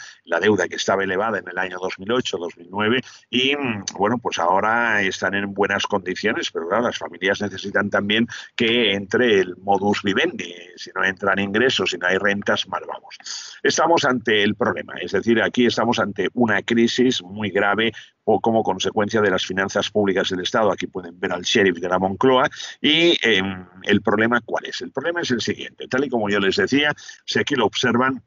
S2: que estaba elevada en el año 2008, 2009 y bueno, pues ahora están en buenas condiciones, pero claro, las familias necesitan también que entre el modus vivendi. Si no entran ingresos, si no hay rentas, mal vamos. Estamos ante el problema, es decir, aquí estamos ante una crisis muy grave o como consecuencia de las finanzas públicas del Estado. Aquí pueden ver al sheriff de la Moncloa y el problema, ¿cuál es? El problema es el siguiente, tal y como yo les decía, si aquí lo observan,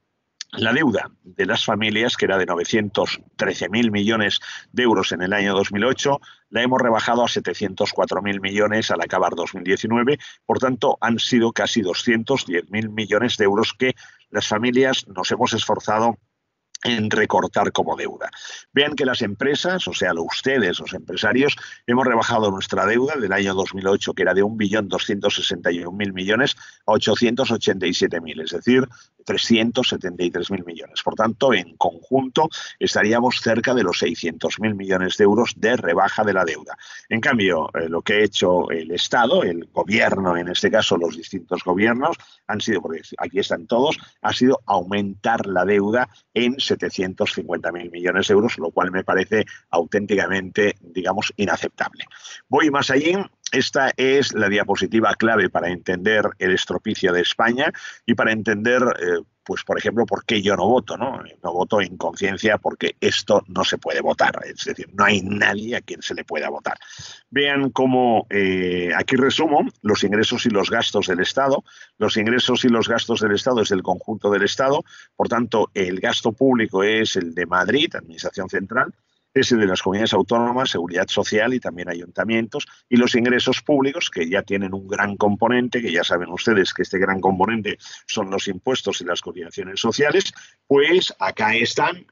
S2: la deuda de las familias, que era de 913.000 millones de euros en el año 2008, la hemos rebajado a 704.000 millones al acabar 2019. Por tanto, han sido casi 210.000 millones de euros que las familias nos hemos esforzado en recortar como deuda. Vean que las empresas, o sea, ustedes, los empresarios, hemos rebajado nuestra deuda del año 2008, que era de 1.261.000 millones, a 887.000, es decir, 373.000 millones. Por tanto, en conjunto estaríamos cerca de los 600.000 millones de euros de rebaja de la deuda. En cambio, lo que ha hecho el Estado, el gobierno, en este caso los distintos gobiernos, han sido, porque aquí están todos, ha sido aumentar la deuda en 750.000 millones de euros, lo cual me parece auténticamente, digamos, inaceptable. Voy más allá. Esta es la diapositiva clave para entender el estropicio de España y para entender, pues, por ejemplo, por qué yo no voto, ¿no? No voto en conciencia porque esto no se puede votar. Es decir, no hay nadie a quien se le pueda votar. Vean cómo, aquí resumo los ingresos y los gastos del Estado. Los ingresos y los gastos del Estado es del conjunto del Estado. Por tanto, el gasto público es el de Madrid, Administración Central, es el de las comunidades autónomas, seguridad social y también ayuntamientos, y los ingresos públicos, que ya tienen un gran componente, que ya saben ustedes que este gran componente son los impuestos y las cotizaciones sociales, pues acá están,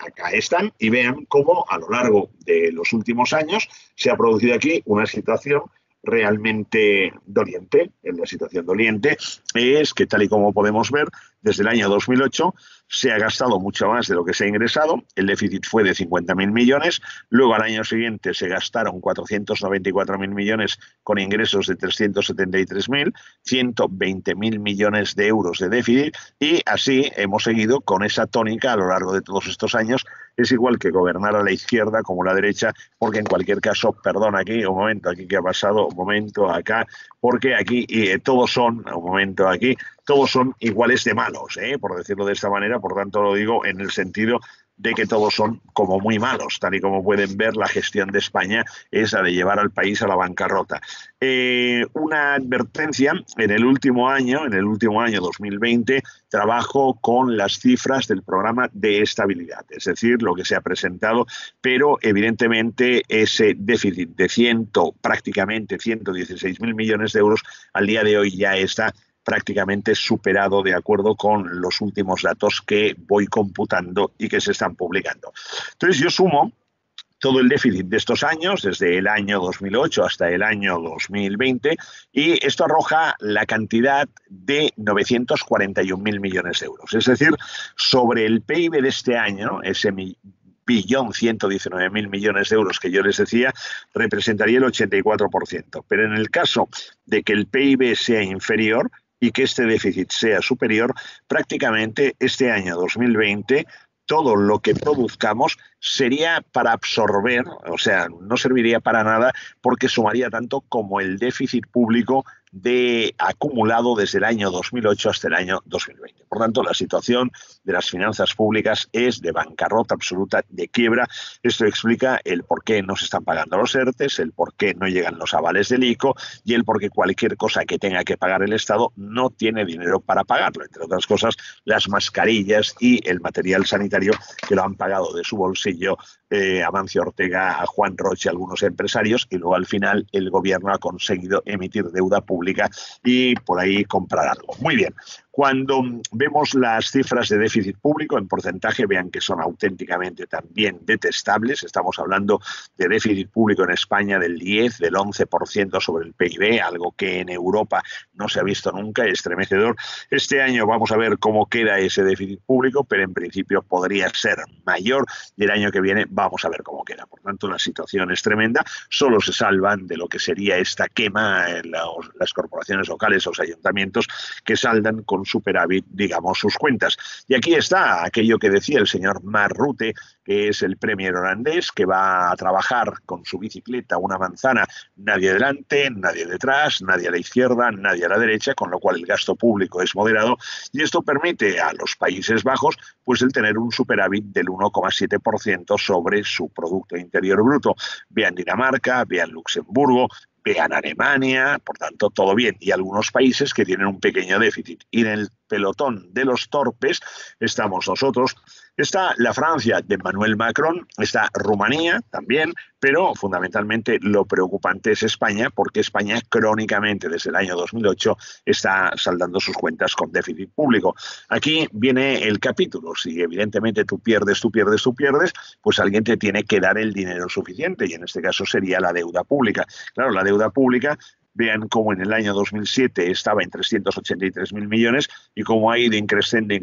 S2: y vean cómo a lo largo de los últimos años se ha producido aquí una situación realmente doliente. La situación doliente es que, tal y como podemos ver, desde el año 2008 se ha gastado mucho más de lo que se ha ingresado. El déficit fue de 50.000 millones. Luego, al año siguiente, se gastaron 494.000 millones con ingresos de 373.000, 120.000 millones de euros de déficit. Y así hemos seguido con esa tónica a lo largo de todos estos años. Es igual que gobernar a la izquierda como a la derecha, porque en cualquier caso, perdón, aquí, un momento, aquí que ha pasado, un momento, acá, porque aquí todos son, un momento, aquí, todos son iguales de malos, por decirlo de esta manera. Por tanto, lo digo en el sentido de que todos son como muy malos. Tal y como pueden ver, la gestión de España es la de llevar al país a la bancarrota. Una advertencia: en el último año 2020, trabajo con las cifras del programa de estabilidad, es decir, lo que se ha presentado, pero evidentemente ese déficit de prácticamente 116.000 millones de euros al día de hoy ya está prácticamente superado, de acuerdo con los últimos datos que voy computando y que se están publicando. Entonces, yo sumo todo el déficit de estos años, desde el año 2008 hasta el año 2020, y esto arroja la cantidad de 941.000 millones de euros. Es decir, sobre el PIB de este año, ese 1.119.000 millones de euros que yo les decía, representaría el 84%. Pero en el caso de que el PIB sea inferior y que este déficit sea superior, prácticamente este año 2020 todo lo que produzcamos sería para absorber, o sea, no serviría para nada, porque sumaría tanto como el déficit público acumulado desde el año 2008 hasta el año 2020. Por tanto, la situación de las finanzas públicas es de bancarrota absoluta, de quiebra. Esto explica el por qué no se están pagando los ERTES, el por qué no llegan los avales del ICO y el por qué cualquier cosa que tenga que pagar el Estado no tiene dinero para pagarlo. Entre otras cosas, las mascarillas y el material sanitario, que lo han pagado de su bolsillo Amancio Ortega, a Juan Roche, a algunos empresarios, y luego al final el gobierno ha conseguido emitir deuda pública y por ahí comprar algo. Muy bien. Cuando vemos las cifras de déficit público en porcentaje, vean que son auténticamente también detestables. Estamos hablando de déficit público en España del 10, del 11% sobre el PIB, algo que en Europa no se ha visto nunca, estremecedor. Este año vamos a ver cómo queda ese déficit público, pero en principio podría ser mayor, y el año que viene vamos a ver cómo queda. Por tanto, la situación es tremenda. Solo se salvan de lo que sería esta quema en las corporaciones locales, los ayuntamientos, que saldan con superávit, digamos, sus cuentas. Y aquí está aquello que decía el señor Mark Rutte, que es el premier holandés, que va a trabajar con su bicicleta una manzana, nadie delante, nadie detrás, nadie a la izquierda, nadie a la derecha, con lo cual el gasto público es moderado, y esto permite a los Países Bajos pues el tener un superávit del 1,7% sobre su Producto Interior Bruto. Vean Dinamarca, vean Luxemburgo, vean Alemania, por tanto, todo bien. Y algunos países que tienen un pequeño déficit. Y en el pelotón de los torpes estamos nosotros, Está la Francia de Emmanuel Macron, está Rumanía también, pero fundamentalmente lo preocupante es España, porque España crónicamente desde el año 2008 está saldando sus cuentas con déficit público. Aquí viene el capítulo. Si evidentemente tú pierdes, pues alguien te tiene que dar el dinero suficiente, y en este caso sería la deuda pública. Claro, la deuda pública, vean cómo en el año 2007 estaba en 383.000 millones y cómo ha ido increciendo, y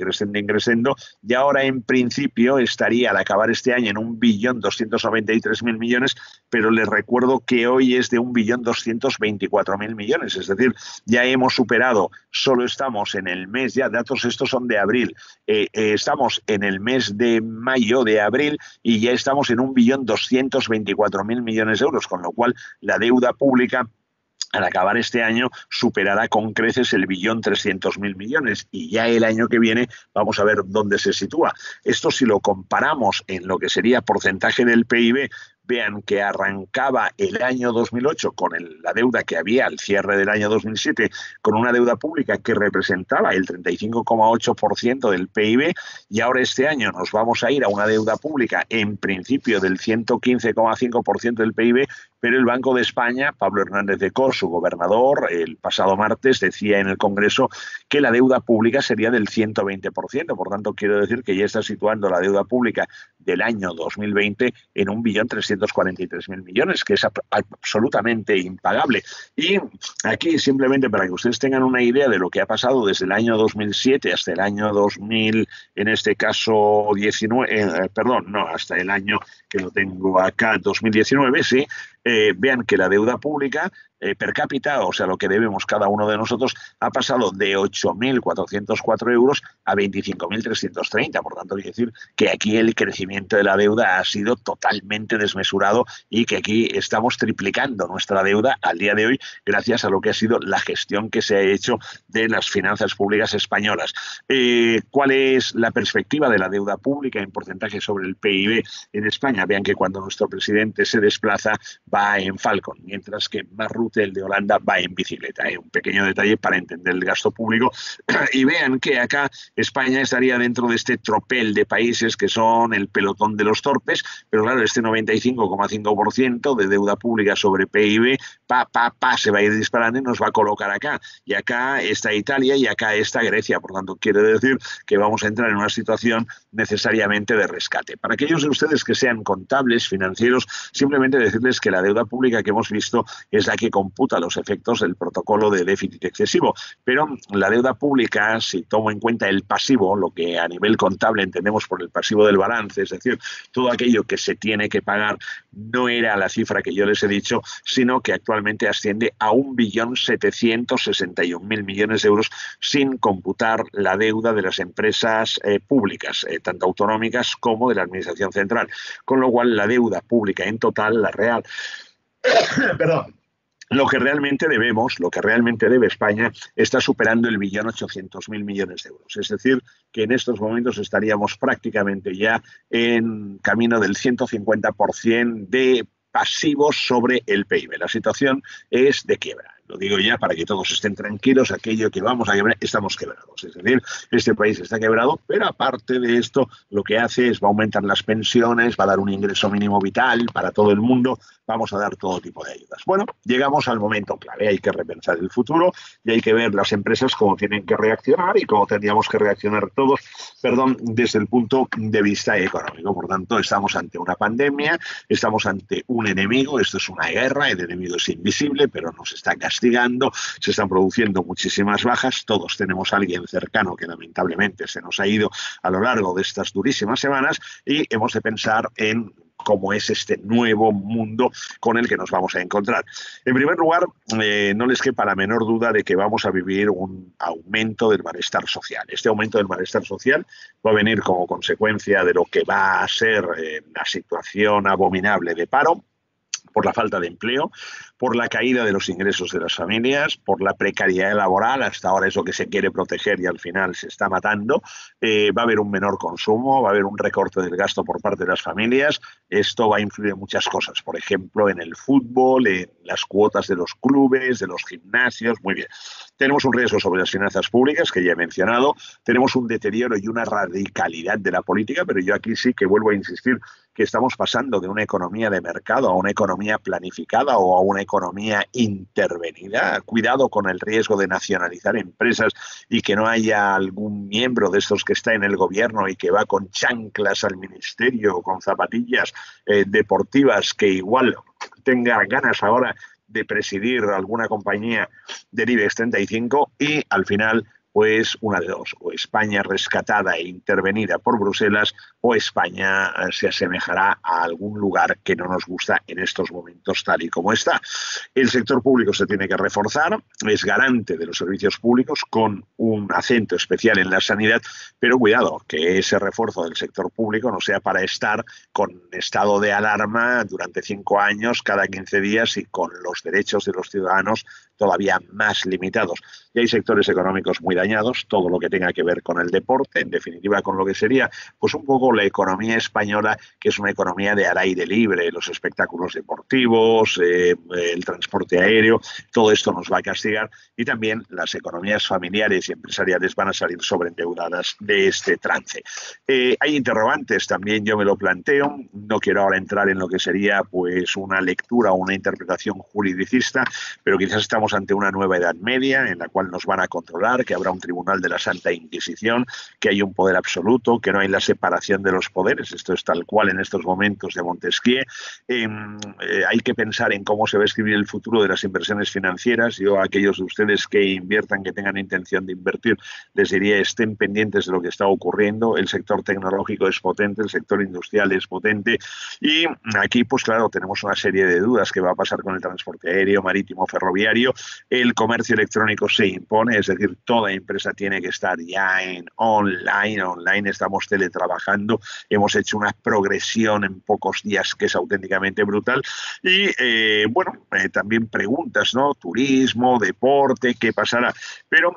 S2: ahora en principio estaría al acabar este año en 1.293.000 millones, pero les recuerdo que hoy es de 1.224.000 millones, es decir, ya hemos superado, solo estamos en el mes, ya datos estos son de abril, estamos en el mes de mayo, de abril, y ya estamos en 1.224.000 millones de euros, con lo cual la deuda pública al acabar este año superará con creces el 1.300.000 millones, y ya el año que viene vamos a ver dónde se sitúa. Esto, si lo comparamos en lo que sería porcentaje del PIB, vean que arrancaba el año 2008 con la deuda que había al cierre del año 2007, con una deuda pública que representaba el 35,8% del PIB, y ahora este año nos vamos a ir a una deuda pública en principio del 115,5% del PIB, pero el Banco de España, Pablo Hernández de Cos, su gobernador, el pasado martes decía en el Congreso que la deuda pública sería del 120%. Por tanto, quiero decir que ya está situando la deuda pública del año 2020 en 1.343.000 millones, que es absolutamente impagable. Y aquí, simplemente para que ustedes tengan una idea de lo que ha pasado desde el año 2007 hasta el año 2000, en este caso 19, hasta el año que lo tengo acá, 2019, sí. Vean que la deuda pública per cápita, o sea, lo que debemos cada uno de nosotros, ha pasado de 8.404 euros a 25.330. Por tanto, quiere decir que aquí el crecimiento de la deuda ha sido totalmente desmesurado, y que aquí estamos triplicando nuestra deuda al día de hoy gracias a lo que ha sido la gestión que se ha hecho de las finanzas públicas españolas. ¿Cuál es la perspectiva de la deuda pública en porcentaje sobre el PIB en España? Vean que cuando nuestro presidente se desplaza va en Falcon, mientras que Mark Rutte, el de Holanda, va en bicicleta. Un pequeño detalle para entender el gasto público. Y vean que acá España estaría dentro de este tropel de países que son el pelotón de los torpes, pero claro, este 95,5% de deuda pública sobre PIB, se va a ir disparando y nos va a colocar acá. Y acá está Italia y acá está Grecia. Por tanto, quiere decir que vamos a entrar en una situación necesariamente de rescate. Para aquellos de ustedes que sean contables, financieros, simplemente decirles que la deuda pública que hemos visto es la que computa los efectos del protocolo de déficit excesivo, pero la deuda pública, si tomo en cuenta el pasivo, lo que a nivel contable entendemos por el pasivo del balance, es decir, todo aquello que se tiene que pagar, no era la cifra que yo les he dicho, sino que actualmente asciende a 1.761.000 millones de euros, sin computar la deuda de las empresas públicas, tanto autonómicas como de la Administración Central, con lo cual la deuda pública en total, la real, perdón, lo que realmente debemos, lo que realmente debe España, está superando el 1.800.000 millones de euros. Es decir, que en estos momentos estaríamos prácticamente ya en camino del 150% de pasivos sobre el PIB. La situación es de quiebra. Lo digo ya para que todos estén tranquilos, aquello que vamos a quebrar, estamos quebrados. Es decir, este país está quebrado, pero aparte de esto, lo que hace es va a aumentar las pensiones, va a dar un ingreso mínimo vital para todo el mundo, vamos a dar todo tipo de ayudas. Bueno, llegamos al momento clave, hay que repensar el futuro y hay que ver las empresas cómo tienen que reaccionar y cómo tendríamos que reaccionar todos, desde el punto de vista económico. Por tanto, estamos ante una pandemia, estamos ante un enemigo, esto es una guerra, el enemigo es invisible, pero nos está castigando, se están produciendo muchísimas bajas, todos tenemos a alguien cercano que lamentablemente se nos ha ido a lo largo de estas durísimas semanas, y hemos de pensar en cómo es este nuevo mundo con el que nos vamos a encontrar. En primer lugar, no les quepa la menor duda de que vamos a vivir un aumento del malestar social. Este aumento del malestar social va a venir como consecuencia de lo que va a ser la situación abominable de paro, por la falta de empleo, por la caída de los ingresos de las familias, por la precariedad laboral, hasta ahora es lo que se quiere proteger y al final se está matando. Va a haber un menor consumo, va a haber un recorte del gasto por parte de las familias. Esto va a influir en muchas cosas, por ejemplo, en el fútbol, en las cuotas de los clubes, de los gimnasios, muy bien. Tenemos un riesgo sobre las finanzas públicas, que ya he mencionado, tenemos un deterioro y una radicalidad de la política, pero yo aquí sí que vuelvo a insistir que estamos pasando de una economía de mercado a una economía planificada o a una economía intervenida. Cuidado con el riesgo de nacionalizar empresas y que no haya algún miembro de estos que está en el gobierno y que va con chanclas al ministerio o con zapatillas deportivas, que igual tenga ganas ahora de presidir alguna compañía del IBEX 35 y al final pues una de dos, o España rescatada e intervenida por Bruselas o España se asemejará a algún lugar que no nos gusta en estos momentos tal y como está. El sector público se tiene que reforzar, es garante de los servicios públicos con un acento especial en la sanidad, pero cuidado, que ese refuerzo del sector público no sea para estar con estado de alarma durante 5 años, cada 15 días y con los derechos de los ciudadanos todavía más limitados. Y hay sectores económicos muy dañados, todo lo que tenga que ver con el deporte, en definitiva con lo que sería pues un poco la economía española, que es una economía de al aire libre, los espectáculos deportivos, el transporte aéreo, todo esto nos va a castigar y también las economías familiares y empresariales van a salir sobreendeudadas de este trance. Hay interrogantes, también yo me lo planteo, no quiero ahora entrar en lo que sería pues una lectura o una interpretación juridicista, pero quizás estamos ante una nueva Edad Media en la cual nos van a controlar, que habrá un tribunal de la Santa Inquisición, que hay un poder absoluto, que no hay la separación de los poderes. Esto es tal cual en estos momentos de Montesquieu. Hay que pensar en cómo se va a escribir el futuro de las inversiones financieras. Yo a aquellos de ustedes que inviertan, que tengan intención de invertir, les diría estén pendientes de lo que está ocurriendo. El sector tecnológico es potente, el sector industrial es potente y aquí pues claro tenemos una serie de dudas. ¿Qué va a pasar con el transporte aéreo, marítimo, ferroviario? El comercio electrónico se impone, es decir, toda empresa tiene que estar ya en online, estamos teletrabajando, hemos hecho una progresión en pocos días que es auténticamente brutal y también preguntas, ¿no? Turismo, deporte, ¿qué pasará? Pero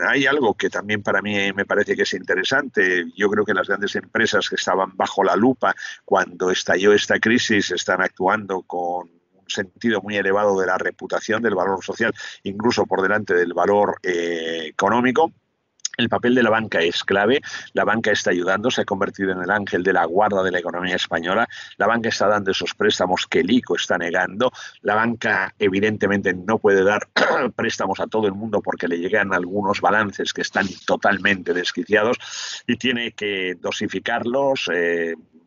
S2: hay algo que también para mí me parece que es interesante. Yo creo que las grandes empresas que estaban bajo la lupa cuando estalló esta crisis están actuando con sentido muy elevado de la reputación, del valor social, incluso por delante del valor económico. El papel de la banca es clave, la banca está ayudando, se ha convertido en el ángel de la guarda de la economía española, la banca está dando esos préstamos que el ICO está negando, la banca evidentemente no puede dar préstamos a todo el mundo porque le llegan algunos balances que están totalmente desquiciados y tiene que dosificarlos.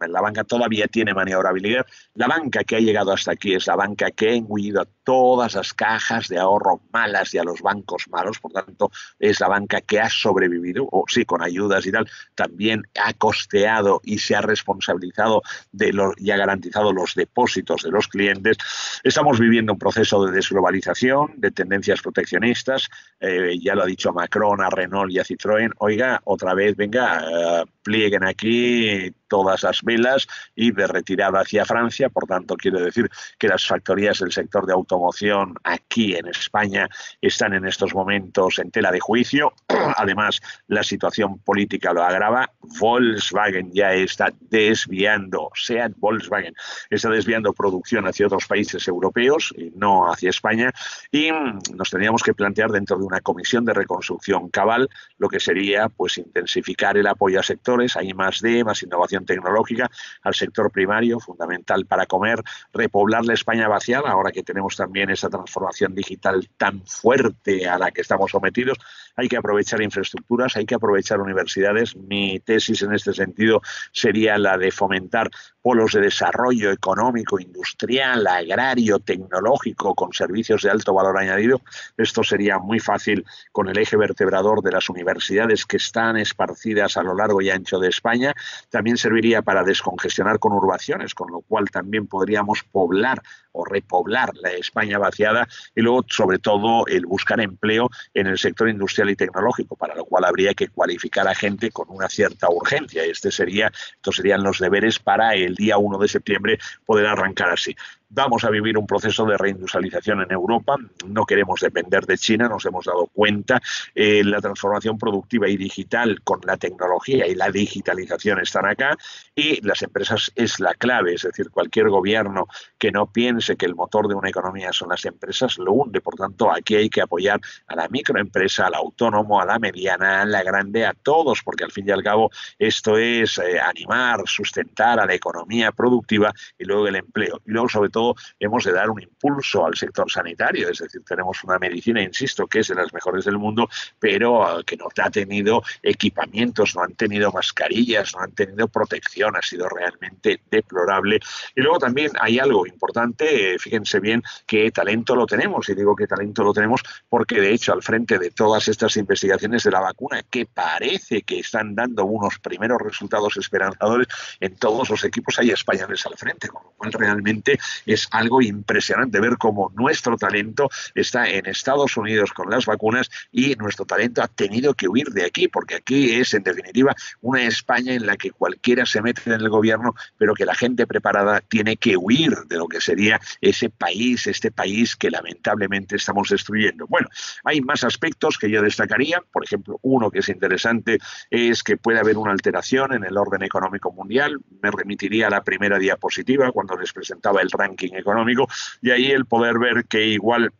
S2: La banca todavía tiene maniobrabilidad. La banca que ha llegado hasta aquí es la banca que ha engullido a todas las cajas de ahorro malas y a los bancos malos, por tanto, es la banca que ha sobrevivido, o sí, con ayudas y tal, también ha costeado y se ha responsabilizado y ha garantizado los depósitos de los clientes. Estamos viviendo un proceso de desglobalización, de tendencias proteccionistas, ya lo ha dicho Macron, a Renault y a Citroën, oiga, otra vez, venga, plieguen aquí todas las velas y de retirada hacia Francia. Por tanto, quiero decir que las factorías del sector de automoción aquí en España están en estos momentos en tela de juicio. Además, la situación política lo agrava. Volkswagen ya está desviando, SEAT Volkswagen está desviando producción hacia otros países europeos y no hacia España. Y nos tendríamos que plantear dentro de una comisión de reconstrucción cabal lo que sería pues intensificar el apoyo a sectores, hay más innovación tecnológica, al sector primario, fundamental para comer, repoblar la España vaciada, ahora que tenemos también esa transformación digital tan fuerte a la que estamos sometidos. Hay que aprovechar infraestructuras, hay que aprovechar universidades. Mi tesis en este sentido sería la de fomentar polos de desarrollo económico, industrial, agrario, tecnológico, con servicios de alto valor añadido. Esto sería muy fácil con el eje vertebrador de las universidades que están esparcidas a lo largo y ancho de España. También serviría para descongestionar conurbaciones, con lo cual también podríamos poblar o repoblar la España vaciada y luego, sobre todo, el buscar empleo en el sector industrial y tecnológico, para lo cual habría que cualificar a gente con una cierta urgencia. Estos serían los deberes para el día 1 de septiembre poder arrancar así. Vamos a vivir un proceso de reindustrialización en Europa, no queremos depender de China, nos hemos dado cuenta, la transformación productiva y digital con la tecnología y la digitalización están acá y las empresas es la clave, es decir, cualquier gobierno que no piense olvidarse que el motor de una economía son las empresas, lo hunde. Por tanto, aquí hay que apoyar a la microempresa, al autónomo, a la mediana, a la grande, a todos, porque al fin y al cabo esto es animar, sustentar a la economía productiva y luego el empleo. Y luego, sobre todo, hemos de dar un impulso al sector sanitario, es decir, tenemos una medicina, insisto, que es de las mejores del mundo, pero que no ha tenido equipamientos, no han tenido mascarillas, no han tenido protección, ha sido realmente deplorable. Y luego también hay algo importante, fíjense bien que talento lo tenemos, y digo que talento lo tenemos porque de hecho al frente de todas estas investigaciones de la vacuna, que parece que están dando unos primeros resultados esperanzadores, en todos los equipos hay españoles al frente, con lo cual realmente es algo impresionante ver cómo nuestro talento está en Estados Unidos con las vacunas y nuestro talento ha tenido que huir de aquí, porque aquí es en definitiva una España en la que cualquiera se mete en el gobierno, pero que la gente preparada tiene que huir de lo que sería ese país, este país que lamentablemente estamos destruyendo. Bueno, hay más aspectos que yo destacaría. Por ejemplo, uno que es interesante es que puede haber una alteración en el orden económico mundial. Me remitiría a la primera diapositiva cuando les presentaba el ranking económico, y ahí el poder ver que igual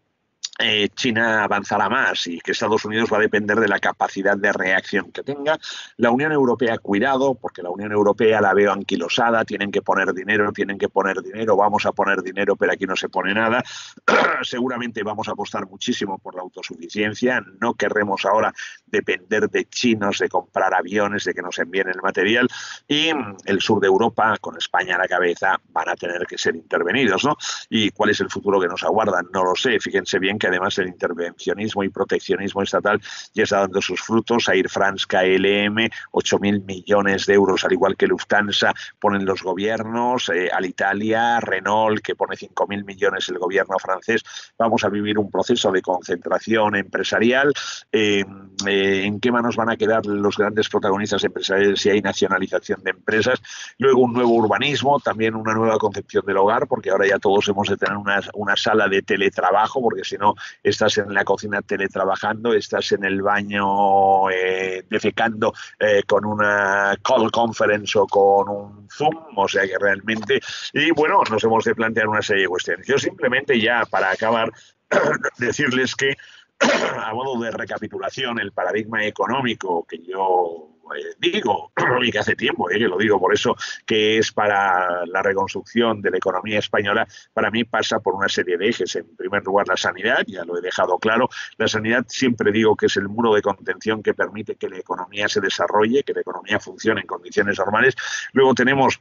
S2: China avanzará más y que Estados Unidos va a depender de la capacidad de reacción que tenga. La Unión Europea, cuidado, porque la Unión Europea la veo anquilosada, tienen que poner dinero, vamos a poner dinero, pero aquí no se pone nada. Seguramente vamos a apostar muchísimo por la autosuficiencia, no querremos ahora depender de chinos, de comprar aviones, de que nos envíen el material, y el sur de Europa, con España a la cabeza, van a tener que ser intervenidos, ¿no? ¿Y cuál es el futuro que nos aguarda? No lo sé. Fíjense bien que además el intervencionismo y proteccionismo estatal ya está dando sus frutos. Air France, KLM, 8.000 millones de euros, al igual que Lufthansa, ponen los gobiernos, Alitalia, Renault, que pone 5.000 millones el gobierno francés. Vamos a vivir un proceso de concentración empresarial. ¿En qué manos van a quedar los grandes protagonistas empresariales si hay nacionalización de empresas? Luego un nuevo urbanismo, también una nueva concepción del hogar, porque ahora ya todos hemos de tener una sala de teletrabajo, porque si no estás en la cocina teletrabajando, estás en el baño defecando con una call conference o con un Zoom, o sea que realmente, y bueno, nos hemos de plantear una serie de cuestiones. Yo simplemente ya para acabar decirles que a modo de recapitulación, el paradigma económico que yo digo, y que hace tiempo que lo digo, por eso que es para la reconstrucción de la economía española, para mí pasa por una serie de ejes. En primer lugar, la sanidad, ya lo he dejado claro. La sanidad siempre digo que es el muro de contención que permite que la economía se desarrolle, que la economía funcione en condiciones normales. Luego tenemos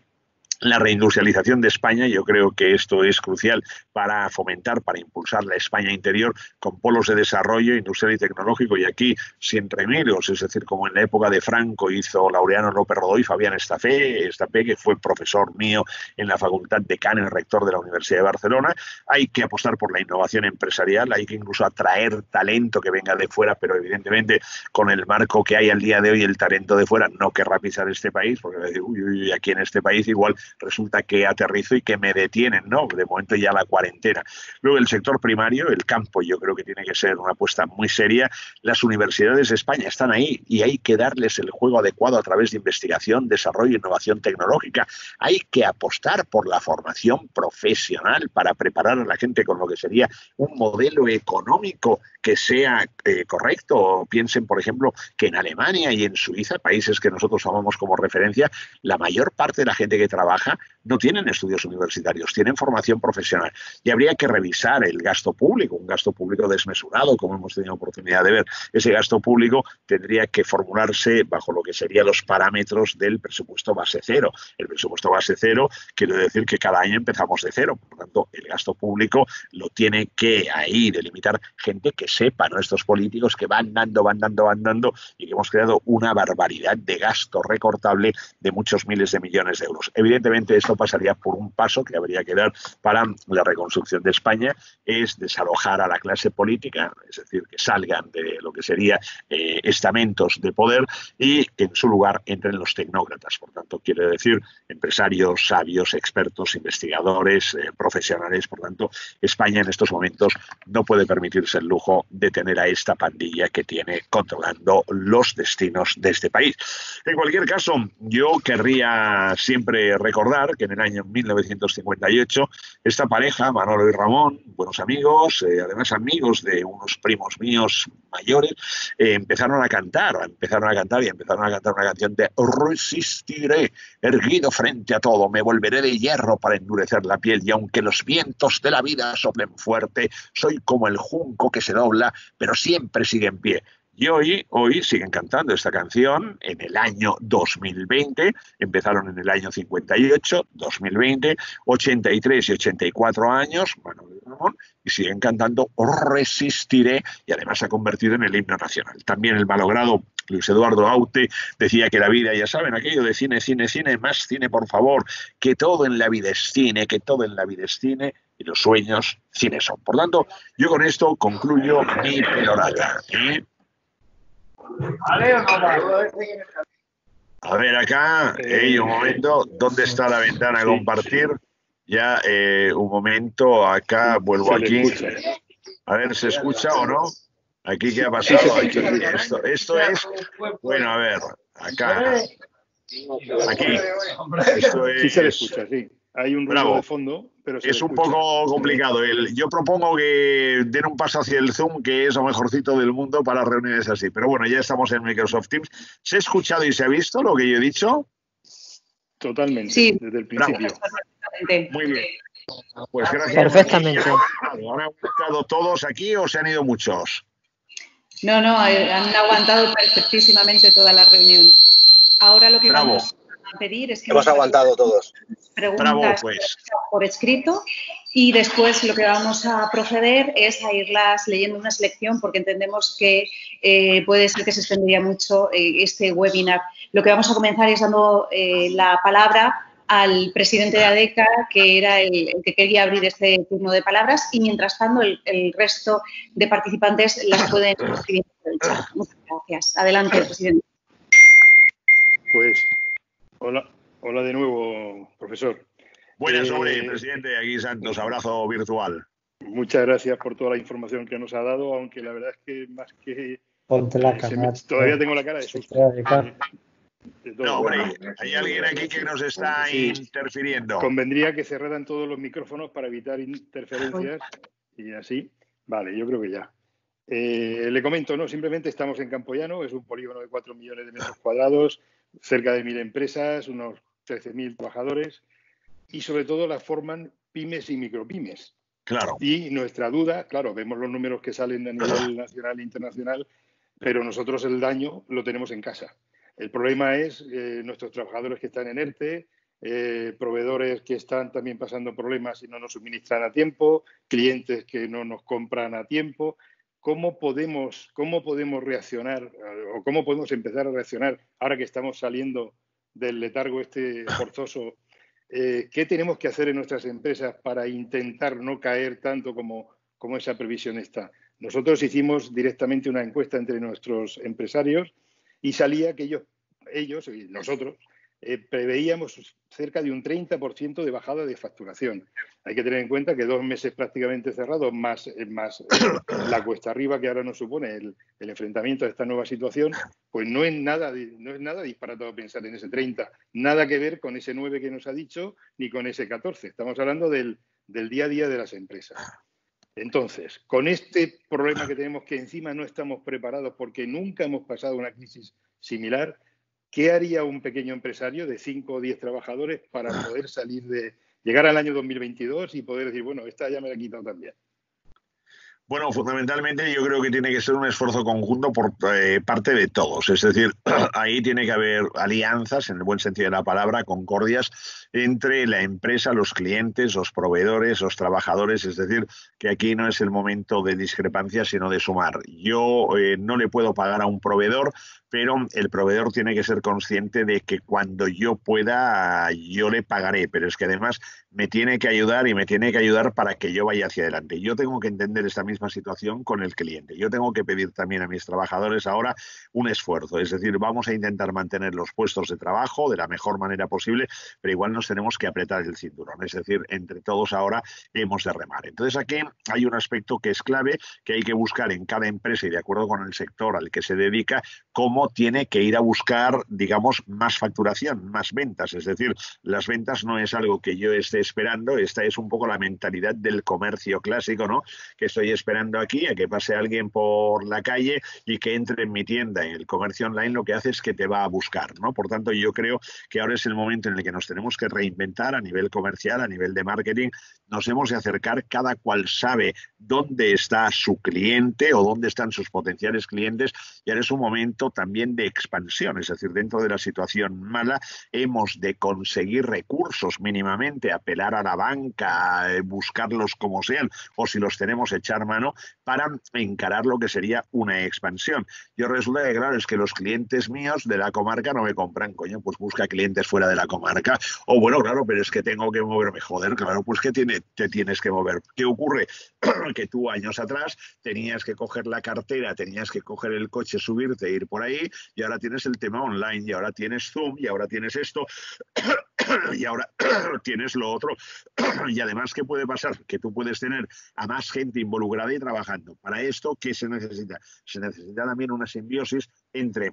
S2: la reindustrialización de España. Yo creo que esto es crucial para fomentar, para impulsar la España interior con polos de desarrollo industrial y tecnológico. Y aquí, sin remiros, es decir, como en la época de Franco hizo Laureano López Rodó y Fabián Estapé, que fue profesor mío en la Facultad Decano y rector de la Universidad de Barcelona. Hay que apostar por la innovación empresarial, hay que incluso atraer talento que venga de fuera, pero evidentemente con el marco que hay al día de hoy, el talento de fuera no querrá pisar este país, porque va a decir, uy, aquí en este país igual resulta que aterrizo y que me detienen, ¿no? De momento ya la cuarentena. Luego el sector primario, el campo, yo creo que tiene que ser una apuesta muy seria. Las universidades de España están ahí y hay que darles el juego adecuado a través de investigación, desarrollo e innovación tecnológica. Hay que apostar por la formación profesional para preparar a la gente con lo que sería un modelo económico que sea correcto. Piensen, por ejemplo, que en Alemania y en Suiza, países que nosotros tomamos como referencia, la mayor parte de la gente que trabaja no tienen estudios universitarios, tienen formación profesional. Y habría que revisar el gasto público, un gasto público desmesurado, como hemos tenido oportunidad de ver. Ese gasto público tendría que formularse bajo lo que serían los parámetros del presupuesto base cero. El presupuesto base cero quiere decir que cada año empezamos de cero. Por lo tanto, el gasto público lo tiene que ahí delimitar gente que sepa, ¿no? Estos políticos que van dando y que hemos creado una barbaridad de gasto recortable de muchos miles de millones de euros. Evidentemente, esto pasaría por un paso que habría que dar para la reconstrucción de España, es desalojar a la clase política, es decir, que salgan de lo que sería estamentos de poder y que en su lugar entren los tecnócratas. Por tanto, quiere decir empresarios, sabios, expertos, investigadores, profesionales. Por tanto, España en estos momentos no puede permitirse el lujo de tener a esta pandilla que tiene controlando los destinos de este país. En cualquier caso, yo querría siempre recordar recordar que en el año 1958 esta pareja, Manolo y Ramón, buenos amigos, además amigos de unos primos míos mayores, empezaron a cantar una canción de resistiré, erguido frente a todo, me volveré de hierro para endurecer la piel y aunque los vientos de la vida soplen fuerte, soy como el junco que se dobla, pero siempre sigue en pie. Y hoy siguen cantando esta canción en el año 2020, empezaron en el año 58, 2020, 83 y 84 años, Manolo y Ramón, y siguen cantando Resistiré, y además se ha convertido en el himno nacional. También el malogrado Luis Eduardo Aute decía que la vida, ya saben, aquello de cine, cine, cine, más cine, por favor, que todo en la vida es cine, que todo en la vida es cine, y los sueños cine son. Por tanto, yo con esto concluyo mi perorata.
S4: ¿Vale o no vale?
S2: A ver, acá, un momento, ¿dónde está la ventana a compartir? Ya, un momento, acá, vuelvo aquí. A ver, ¿se escucha o no? ¿Aquí qué ha pasado? Aquí, esto es... Bueno, a ver, acá. Aquí. Esto es...
S1: Sí se le escucha, sí. Hay un ruido de fondo, pero
S2: es un poco complicado. Yo propongo que den un paso hacia el Zoom, que es lo mejorcito del mundo para reuniones así. Pero bueno, ya estamos en Microsoft Teams. ¿Se ha escuchado y se ha visto lo que yo he dicho?
S1: Totalmente,
S5: sí,
S1: desde el principio.
S2: Muy bien. Pues gracias.
S6: Perfectamente.
S2: ¿Han aguantado todos aquí o se han ido muchos?
S5: No, han aguantado perfectísimamente toda la reunión. Ahora lo que vamos a pedir es que
S7: hemos aguantado todos.
S5: Preguntas por escrito y después lo que vamos a proceder es a irlas leyendo una selección porque entendemos que puede ser que se extendería mucho este webinar. Lo que vamos a comenzar es dando la palabra al presidente de ADECA, que era el que quería abrir este turno de palabras, y mientras tanto el resto de participantes las pueden escribir por el chat. Muchas gracias. Adelante, presidente.
S1: Pues, hola de nuevo, profesor.
S2: Buenas, hombre, presidente, aquí Santos, abrazo virtual.
S1: Muchas gracias por toda la información que nos ha dado, aunque la verdad es que más que...
S6: Ponte la cara.
S1: Todavía tengo la cara de susto.
S2: No, hombre, hay alguien aquí que nos está interfiriendo.
S1: Convendría que cerraran todos los micrófonos para evitar interferencias y así. Vale, yo creo que ya. Le comento, ¿no? Simplemente estamos en Campoyano, es un polígono de 4 millones de metros cuadrados, cerca de 1.000 empresas, unos 13.000 trabajadores y sobre todo las forman pymes y micropymes.
S2: Claro.
S1: Y nuestra duda, claro, vemos los números que salen a nivel nacional e internacional, pero nosotros el daño lo tenemos en casa. El problema es nuestros trabajadores que están en ERTE, proveedores que están también pasando problemas y no nos suministran a tiempo, clientes que no nos compran a tiempo. ¿Cómo podemos reaccionar o cómo podemos empezar a reaccionar ahora que estamos saliendo del letargo este forzoso? ¿Qué tenemos que hacer en nuestras empresas para intentar no caer tanto como esa previsión está? Nosotros hicimos directamente una encuesta entre nuestros empresarios y salía que ellos y nosotros preveíamos cerca de un 30% de bajada de facturación. Hay que tener en cuenta que 2 meses prácticamente cerrados, más la cuesta arriba que ahora nos supone el enfrentamiento a esta nueva situación, pues no es nada disparatado pensar en ese 30. Nada que ver con ese 9 que nos ha dicho, ni con ese 14. Estamos hablando del día a día de las empresas. Entonces, con este problema que tenemos, que encima no estamos preparados porque nunca hemos pasado una crisis similar, ¿qué haría un pequeño empresario de 5 o 10 trabajadores para poder llegar al año 2022 y poder decir, bueno, esta ya me la he quitado también?
S2: Bueno, fundamentalmente yo creo que tiene que ser un esfuerzo conjunto por parte de todos. Es decir, ahí tiene que haber alianzas, en el buen sentido de la palabra, concordias entre la empresa, los clientes, los proveedores, los trabajadores. Es decir, que aquí no es el momento de discrepancia, sino de sumar. Yo no le puedo pagar a un proveedor, pero el proveedor tiene que ser consciente de que cuando yo pueda, yo le pagaré. Pero es que además me tiene que ayudar y me tiene que ayudar para que yo vaya hacia adelante. Yo tengo que entender esta misma situación con el cliente. Yo tengo que pedir también a mis trabajadores ahora un esfuerzo. Es decir, vamos a intentar mantener los puestos de trabajo de la mejor manera posible, pero igual nos tenemos que apretar el cinturón. Es decir, entre todos ahora hemos de remar. Entonces aquí hay un aspecto que es clave, que hay que buscar en cada empresa y de acuerdo con el sector al que se dedica, cómo tiene que ir a buscar, digamos, más facturación, más ventas. Es decir, las ventas no es algo que yo esté esperando, esta es un poco la mentalidad del comercio clásico, ¿no? Que estoy esperando aquí a que pase alguien por la calle y que entre en mi tienda. En el comercio online lo que hace es que te va a buscar, ¿no? Por tanto, yo creo que ahora es el momento en el que nos tenemos que reinventar a nivel comercial, a nivel de marketing. Nos hemos de acercar, cada cual sabe dónde está su cliente o dónde están sus potenciales clientes, y ahora es un momento también de expansión. Es decir, dentro de la situación mala hemos de conseguir recursos mínimamente, apelar a la banca, buscarlos como sean, o si los tenemos, echar mano para encarar lo que sería una expansión. Yo resulta que, claro, es que los clientes míos de la comarca no me compran, coño, pues busca clientes fuera de la comarca. O bueno, claro, pero es que tengo que moverme. Joder, claro, pues que te tienes que mover. ¿Qué ocurre? Que tú años atrás tenías que coger la cartera, tenías que coger el coche, subirte, ir por ahí, y ahora tienes el tema online, y ahora tienes Zoom, y ahora tienes esto, y ahora tienes lo otro. Y además, ¿qué puede pasar? Que tú puedes tener a más gente involucrada y trabajando. Para esto, ¿qué se necesita? Se necesita también una simbiosis entre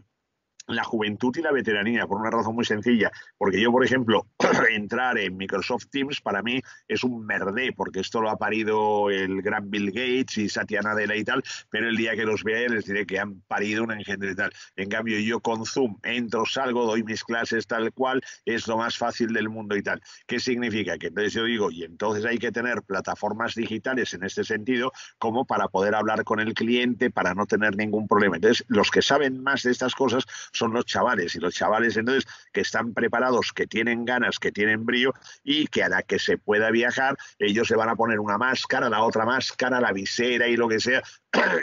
S2: la juventud y la veteranía, por una razón muy sencilla, porque yo, por ejemplo, entrar en Microsoft Teams para mí es un merdé, porque esto lo ha parido el gran Bill Gates y Satya Nadella y tal, pero el día que los vea les diré que han parido un engendro y tal. En cambio, yo con Zoom entro, salgo, doy mis clases tal cual, es lo más fácil del mundo y tal. ¿Qué significa? Que entonces yo digo, y entonces hay que tener plataformas digitales en este sentido, como para poder hablar con el cliente, para no tener ningún problema. Entonces, los que saben más de estas cosas son los chavales, y los chavales entonces que están preparados, que tienen ganas, que tienen brío, y que a la que se pueda viajar ellos se van a poner una máscara, la otra máscara, la visera y lo que sea,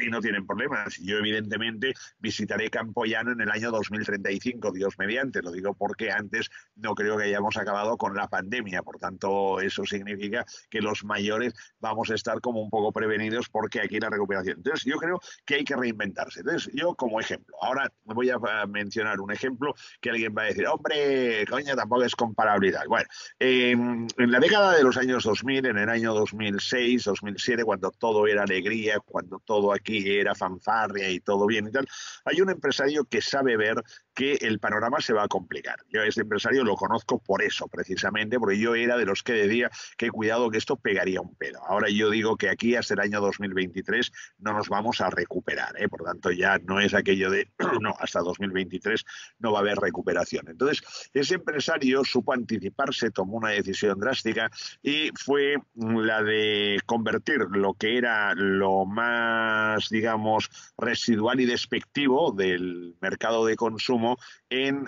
S2: y no tienen problemas. Yo evidentemente visitaré Campoyano en el año 2035, Dios mediante, lo digo porque antes no creo que hayamos acabado con la pandemia, por tanto eso significa que los mayores vamos a estar como un poco prevenidos, porque aquí la recuperación. Entonces yo creo que hay que reinventarse. Entonces yo, como ejemplo, ahora voy a mencionar un ejemplo que alguien va a decir, hombre, coña, tampoco es comparabilidad. Bueno, en la década de los años 2000, en el año 2006, 2007, cuando todo era alegría, cuando todo aquí era fanfarria y todo bien y tal, hay un empresario que sabe ver que el panorama se va a complicar. Yo a este empresario lo conozco por eso, precisamente, porque yo era de los que decía que cuidado que esto pegaría un pedo. Ahora yo digo que aquí hasta el año 2023 no nos vamos a recuperar, ¿eh? Por tanto ya no es aquello de, no, hasta 2023 no va a haber recuperación. Entonces, ese empresario supo anticiparse, tomó una decisión drástica y fue la de convertir lo que era lo más, digamos, residual y despectivo del mercado de consumo en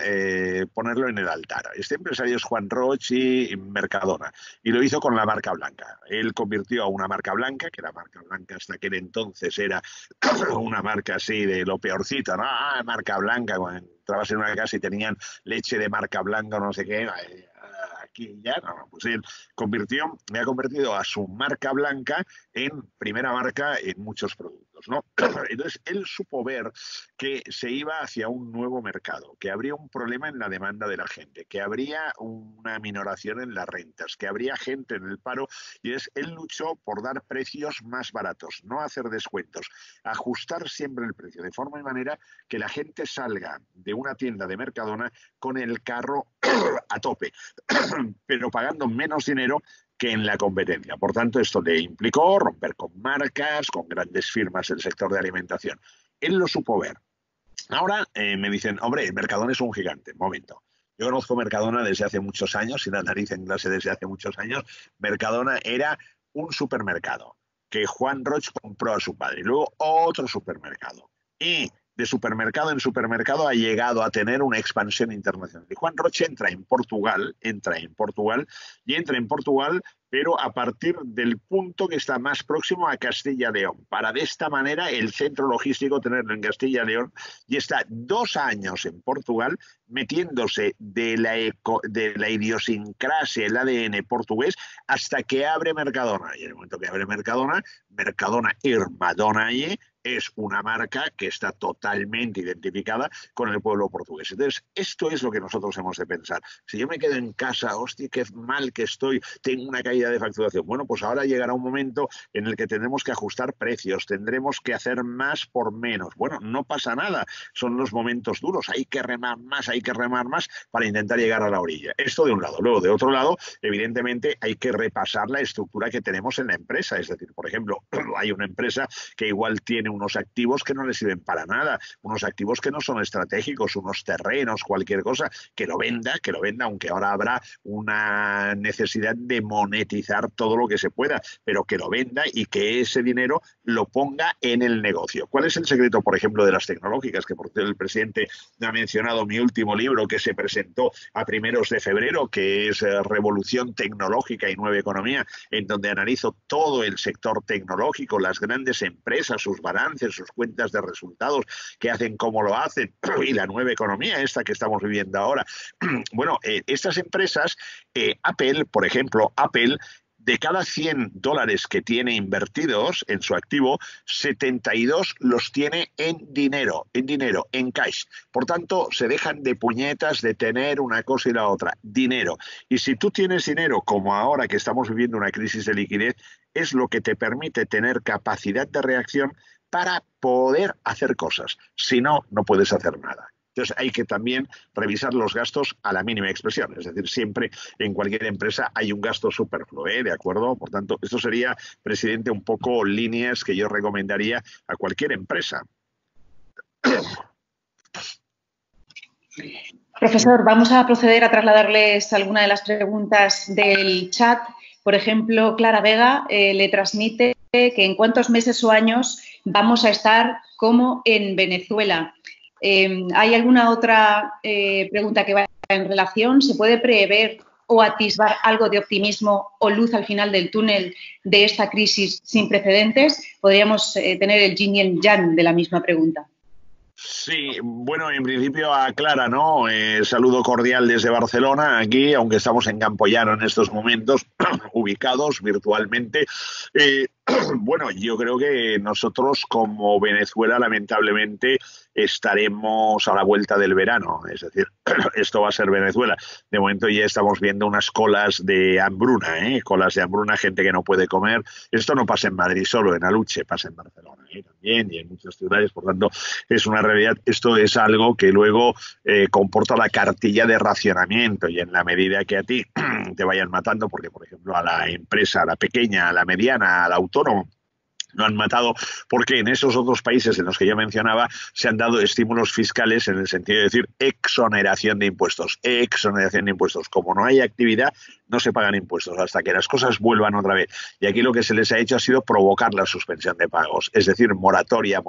S2: ponerlo en el altar. Este empresario es Juan Roig y Mercadona, y lo hizo con la marca blanca. Él convirtió a una marca blanca, que la marca blanca hasta aquel entonces era una marca así de lo peorcito, ¿no? Ah, marca blanca, cuando entrabas en una casa y tenían leche de marca blanca o no sé qué, aquí ya, no, pues él me ha convertido a su marca blanca en primera marca en muchos productos, ¿no? Entonces, él supo ver que se iba hacia un nuevo mercado, que habría un problema en la demanda de la gente, que habría una minoración en las rentas, que habría gente en el paro, y él luchó por dar precios más baratos, no hacer descuentos, ajustar siempre el precio, de forma y manera que la gente salga de una tienda de Mercadona con el carro a tope, pero pagando menos dinero que en la competencia. Por tanto, esto le implicó romper con marcas, con grandes firmas del sector de alimentación. Él lo supo ver. Ahora me dicen, hombre, Mercadona es un gigante. Momento. Yo conozco Mercadona desde hace muchos años, y la nariz en clase desde hace muchos años. Mercadona era un supermercado que Juan Roig compró a su padre, y luego otro supermercado. Y de supermercado en supermercado ha llegado a tener una expansión internacional. Y Juan Roig entra en Portugal, pero a partir del punto que está más próximo a Castilla y León, para de esta manera el centro logístico tenerlo en Castilla y León, y está 2 años en Portugal metiéndose de la idiosincrasia, el ADN portugués, hasta que abre Mercadona. Y en el momento que abre Mercadona Mercadona Madonna allí es una marca que está totalmente identificada con el pueblo portugués. Entonces, esto es lo que nosotros hemos de pensar. Si yo me quedo en casa, hostia, qué mal que estoy, tengo una caída de facturación. Bueno, pues ahora llegará un momento en el que tendremos que ajustar precios, tendremos que hacer más por menos. Bueno, no pasa nada, son los momentos duros, hay que remar más para intentar llegar a la orilla. Esto de un lado. Luego, de otro lado, evidentemente hay que repasar la estructura que tenemos en la empresa. Es decir, por ejemplo, hay una empresa que igual tiene unos activos que no le sirven para nada, unos activos que no son estratégicos, unos terrenos, cualquier cosa, que lo venda, aunque ahora habrá una necesidad de monetizar todo lo que se pueda, pero que lo venda y que ese dinero lo ponga en el negocio. ¿Cuál es el secreto, por ejemplo, de las tecnológicas? Que por cierto el presidente ha mencionado mi último libro que se presentó a primeros de febrero, que es Revolución Tecnológica y Nueva Economía, en donde analizo todo el sector tecnológico, las grandes empresas, sus balances, sus cuentas de resultados, qué hacen, cómo lo hacen, y la nueva economía esta que estamos viviendo ahora. Bueno, estas empresas, Apple, por ejemplo, de cada 100 dólares que tiene invertidos en su activo, 72 los tiene en dinero, en cash. Por tanto, se dejan de puñetas de tener una cosa y la otra, dinero. Y si tú tienes dinero, como ahora que estamos viviendo una crisis de liquidez, es lo que te permite tener capacidad de reacción para poder hacer cosas. Si no, no puedes hacer nada. Entonces hay que también revisar los gastos a la mínima expresión. Es decir, siempre en cualquier empresa hay un gasto superfluo, ¿de acuerdo? Por tanto, esto sería, presidente, un poco líneas que yo recomendaría a cualquier empresa.
S5: Profesor, vamos a proceder a trasladarles algunas de las preguntas del chat. Por ejemplo, Clara Vega le transmite que en cuántos meses o años vamos a estar como en Venezuela. ¿Hay alguna otra pregunta que vaya en relación? ¿Se puede prever o atisbar algo de optimismo o luz al final del túnel de esta crisis sin precedentes? Podríamos tener el yin y el yang de la misma pregunta.
S2: Sí, bueno, en principio a Clara, ¿no? Saludo cordial desde Barcelona, aquí, aunque estamos en Campoyano en estos momentos, ubicados virtualmente. Bueno, yo creo que nosotros como Venezuela, lamentablemente, estaremos a la vuelta del verano. Es decir, esto va a ser Venezuela. De momento ya estamos viendo unas colas de hambruna, colas de hambruna, gente que no puede comer. Esto no pasa en Madrid solo, en Aluche, pasa en Barcelona también y en muchas ciudades. Por tanto, es una realidad. Esto es algo que luego comporta la cartilla de racionamiento, y en la medida que a ti te vayan matando, porque por ejemplo a la empresa, a la pequeña, a la mediana, al autónomo, no han matado porque en esos otros países en los que yo mencionaba se han dado estímulos fiscales en el sentido de decir exoneración de impuestos. Como no hay actividad, no se pagan impuestos hasta que las cosas vuelvan otra vez. Y aquí lo que se les ha hecho ha sido provocar la suspensión de pagos. Es decir, moratoria,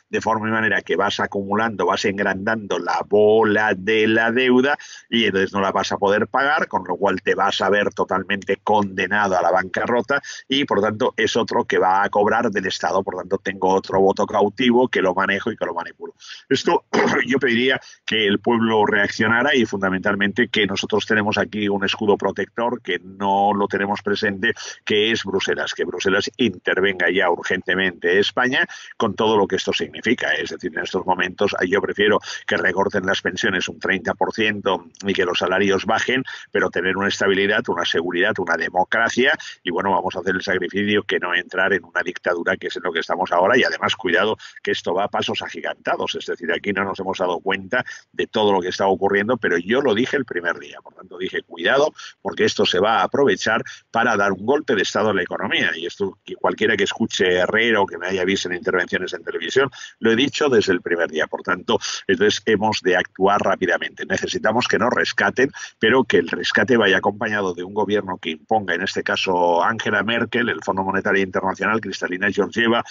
S2: de forma y manera que vas acumulando, vas engrandando la bola de la deuda y entonces no la vas a poder pagar, con lo cual te vas a ver totalmente condenado a la bancarrota y, por tanto, es otro que va a cobrar del Estado. Por tanto, tengo otro voto cautivo que lo manejo y que lo manipulo. Esto yo pediría que el pueblo reaccionara y fundamentalmente que nosotros tenemos aquí un escudo protector que no lo tenemos presente, que es Bruselas, que Bruselas intervenga ya urgentemente España con todo lo que esto significa. Es decir, en estos momentos yo prefiero que recorten las pensiones un 30% y que los salarios bajen, pero tener una estabilidad, una seguridad, una democracia y bueno, vamos a hacer el sacrificio que no entrar en una dictadura, que es en lo que estamos ahora. Y además, cuidado, que esto va a pasos agigantados. Es decir, aquí no nos hemos dado cuenta de todo lo que está ocurriendo, pero yo lo dije el primer día. Por tanto, dije, cuidado, porque esto se va a aprovechar para dar un golpe de estado a la economía. Y esto, cualquiera que escuche Herrera o que me haya visto en intervenciones en televisión, lo he dicho desde el primer día. Por tanto, entonces hemos de actuar rápidamente. Necesitamos que nos rescaten, pero que el rescate vaya acompañado de un gobierno que imponga, en este caso Angela Merkel, el Fondo Monetario Internacional, Kristalina Georgieva,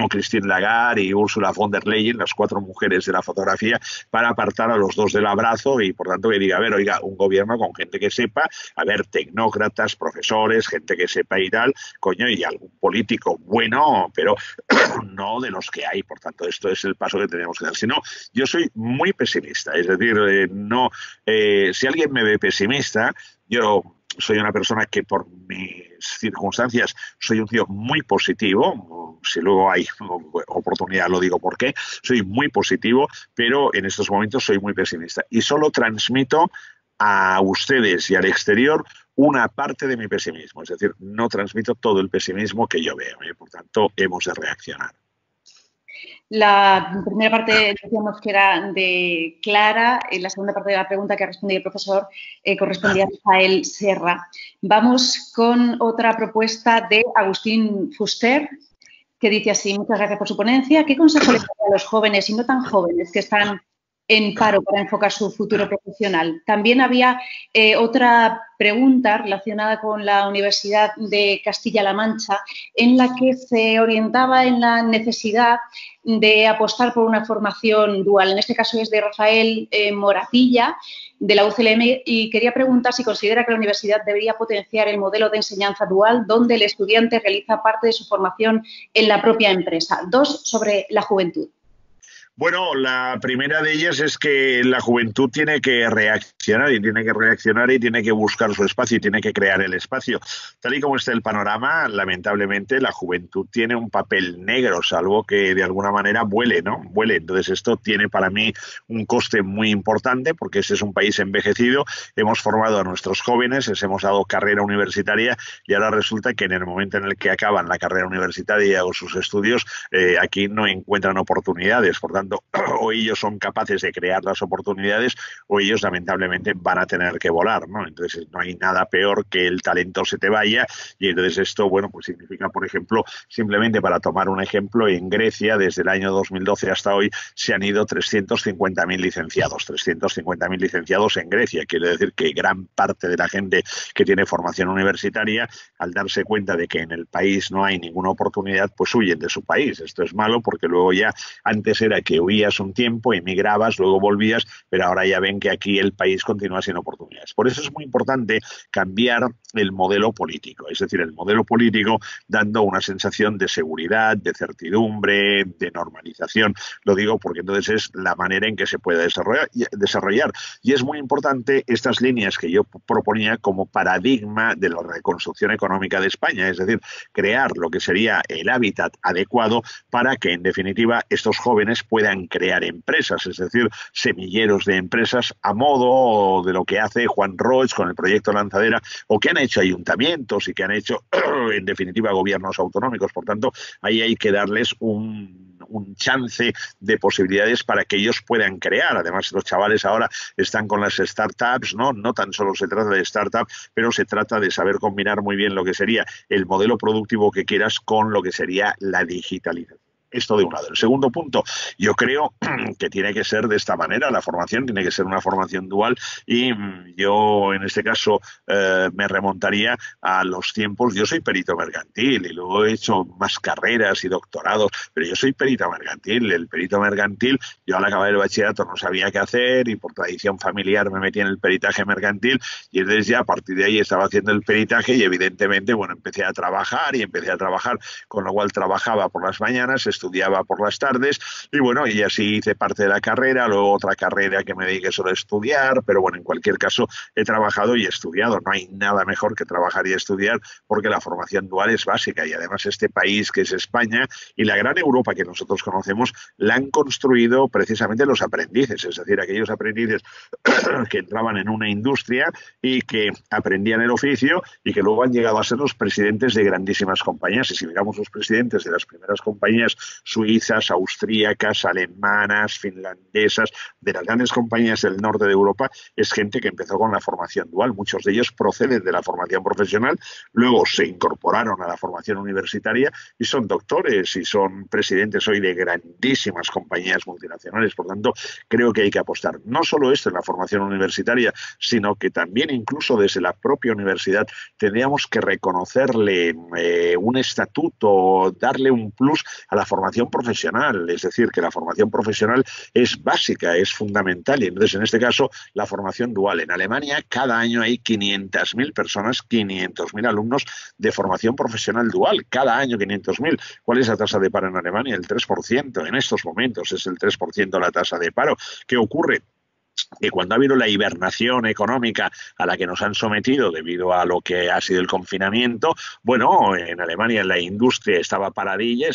S2: Christine Lagarde y Ursula von der Leyen, las 4 mujeres de la fotografía, para apartar a los 2 del abrazo y, por tanto, que diga, a ver, oiga, un gobierno con gente que sepa, a ver, tecnócratas, profesores, gente que sepa y tal, coño, y algún político bueno, pero no de los que hay. Por tanto, esto es el paso que tenemos que dar. Si no, yo soy muy pesimista, es decir, si alguien me ve pesimista, yo soy una persona que por mis circunstancias soy un tío muy positivo. Si luego hay oportunidad lo digo por qué. Soy muy positivo, pero en estos momentos soy muy pesimista. Y solo transmito a ustedes y al exterior una parte de mi pesimismo. Es decir, no transmito todo el pesimismo que yo veo. Por tanto, hemos de reaccionar.
S5: La primera parte decíamos que era de Clara, y la segunda parte de la pregunta que respondía el profesor correspondía a Rafael Serra. Vamos con otra propuesta de Agustín Fuster, que dice así: muchas gracias por su ponencia. ¿Qué consejo le daría a los jóvenes y no tan jóvenes que están en paro para enfocar su futuro profesional? También había otra pregunta relacionada con la Universidad de Castilla-La Mancha, en la que se orientaba en la necesidad de apostar por una formación dual. En este caso es de Rafael Moratilla, de la UCLM, y quería preguntar si considera que la universidad debería potenciar el modelo de enseñanza dual, donde el estudiante realiza parte de su formación en la propia empresa. 2, sobre la juventud.
S2: Bueno, la primera de ellas es que la juventud tiene que reaccionar y tiene que buscar su espacio y tiene que crear el espacio. Tal y como está el panorama, lamentablemente la juventud tiene un papel negro, salvo que de alguna manera vuele, ¿no? Vuele. Entonces esto tiene para mí un coste muy importante porque este es un país envejecido, hemos formado a nuestros jóvenes, les hemos dado carrera universitaria y ahora resulta que en el momento en el que acaban la carrera universitaria o sus estudios, aquí no encuentran oportunidades. Por tanto, o ellos son capaces de crear las oportunidades o ellos lamentablemente van a tener que volar, ¿no? Entonces no hay nada peor que el talento se te vaya y entonces esto, bueno, pues significa, por ejemplo, simplemente para tomar un ejemplo, en Grecia desde el año 2012 hasta hoy se han ido 350.000 licenciados, 350.000 licenciados en Grecia. Quiere decir que gran parte de la gente que tiene formación universitaria, al darse cuenta de que en el país no hay ninguna oportunidad, pues huyen de su país. Esto es malo porque luego ya antes era que huías un tiempo, emigrabas, luego volvías, pero ahora ya ven que aquí el país continúa sin oportunidades. Por eso es muy importante cambiar el modelo político, es decir, el modelo político dando una sensación de seguridad, de certidumbre, de normalización. Lo digo porque entonces es la manera en que se puede desarrollar. Y es muy importante estas líneas que yo proponía como paradigma de la reconstrucción económica de España, es decir, crear lo que sería el hábitat adecuado para que, en definitiva, estos jóvenes puedan crear empresas, es decir, semilleros de empresas a modo de lo que hace Juan Roig con el proyecto Lanzadera o que han hecho ayuntamientos y que han hecho, en definitiva, gobiernos autonómicos. Por tanto, ahí hay que darles un chance de posibilidades para que ellos puedan crear. Además, los chavales ahora están con las startups, ¿no? No tan solo se trata de startups, pero se trata de saber combinar muy bien lo que sería el modelo productivo que quieras con lo que sería la digitalización. Esto de un lado. El segundo punto, yo creo que tiene que ser de esta manera, la formación tiene que ser una formación dual y yo en este caso me remontaría a los tiempos, yo soy perito mercantil y luego he hecho más carreras y doctorados, pero yo soy perito mercantil. El perito mercantil, yo al acabar el bachillerato no sabía qué hacer y por tradición familiar me metí en el peritaje mercantil y entonces ya a partir de ahí estaba haciendo el peritaje y evidentemente, bueno, empecé a trabajar, con lo cual trabajaba por las mañanas, estudiaba por las tardes y bueno, y así hice parte de la carrera, luego otra carrera que me dediqué solo a estudiar, pero bueno, en cualquier caso he trabajado y he estudiado. No hay nada mejor que trabajar y estudiar porque la formación dual es básica y además este país que es España y la gran Europa que nosotros conocemos la han construido precisamente los aprendices, es decir, aquellos aprendices que entraban en una industria y que aprendían el oficio y que luego han llegado a ser los presidentes de grandísimas compañías. Y si miramos los presidentes de las primeras compañías suizas, austríacas, alemanas, finlandesas, de las grandes compañías del norte de Europa, es gente que empezó con la formación dual. Muchos de ellos proceden de la formación profesional, luego se incorporaron a la formación universitaria y son doctores y son presidentes hoy de grandísimas compañías multinacionales. Por tanto, creo que hay que apostar no solo esto en la formación universitaria, sino que también incluso desde la propia universidad tendríamos que reconocerle un estatuto, darle un plus a la formación profesional, es decir, que la formación profesional es básica, es fundamental y entonces en este caso la formación dual. En Alemania cada año hay 500.000 personas, 500.000 alumnos de formación profesional dual, cada año 500.000. ¿Cuál es la tasa de paro en Alemania? El 3%, en estos momentos es el 3% la tasa de paro. ¿Qué ocurre? que cuando ha habido la hibernación económica a la que nos han sometido debido a lo que ha sido el confinamiento, bueno, en Alemania la industria estaba paradilla,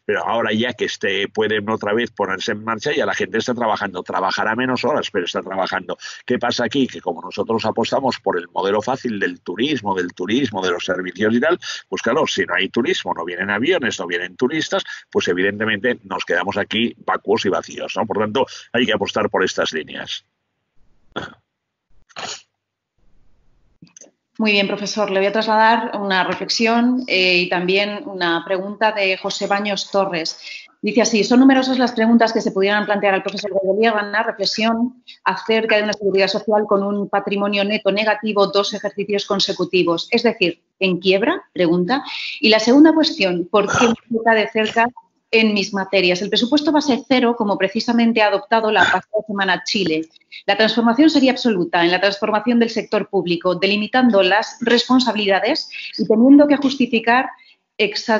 S2: pero ahora ya que pueden otra vez ponerse en marcha, ya la gente está trabajando, trabajará menos horas, pero está trabajando. ¿Qué pasa aquí? Que como nosotros apostamos por el modelo fácil del turismo, de los servicios y tal, pues claro, si no hay turismo, no vienen aviones, no vienen turistas, pues evidentemente nos quedamos aquí vacuos y vacíos, ¿no? Por tanto, hay que apostar por estas líneas.
S5: Muy bien, profesor. Le voy a trasladar una reflexión y también una pregunta de José Baños Torres. Dice así: son numerosas las preguntas que se pudieran plantear al profesor Godeliega. Reflexión acerca de una seguridad social con un patrimonio neto negativo 2 ejercicios consecutivos. Es decir, ¿en quiebra? Pregunta. Y la segunda cuestión: ¿por qué me toca de cerca en mis materias? El presupuesto base cero, como precisamente ha adoptado la pasada semana Chile. La transformación sería absoluta en la transformación del sector público, delimitando las responsabilidades y teniendo que justificar ex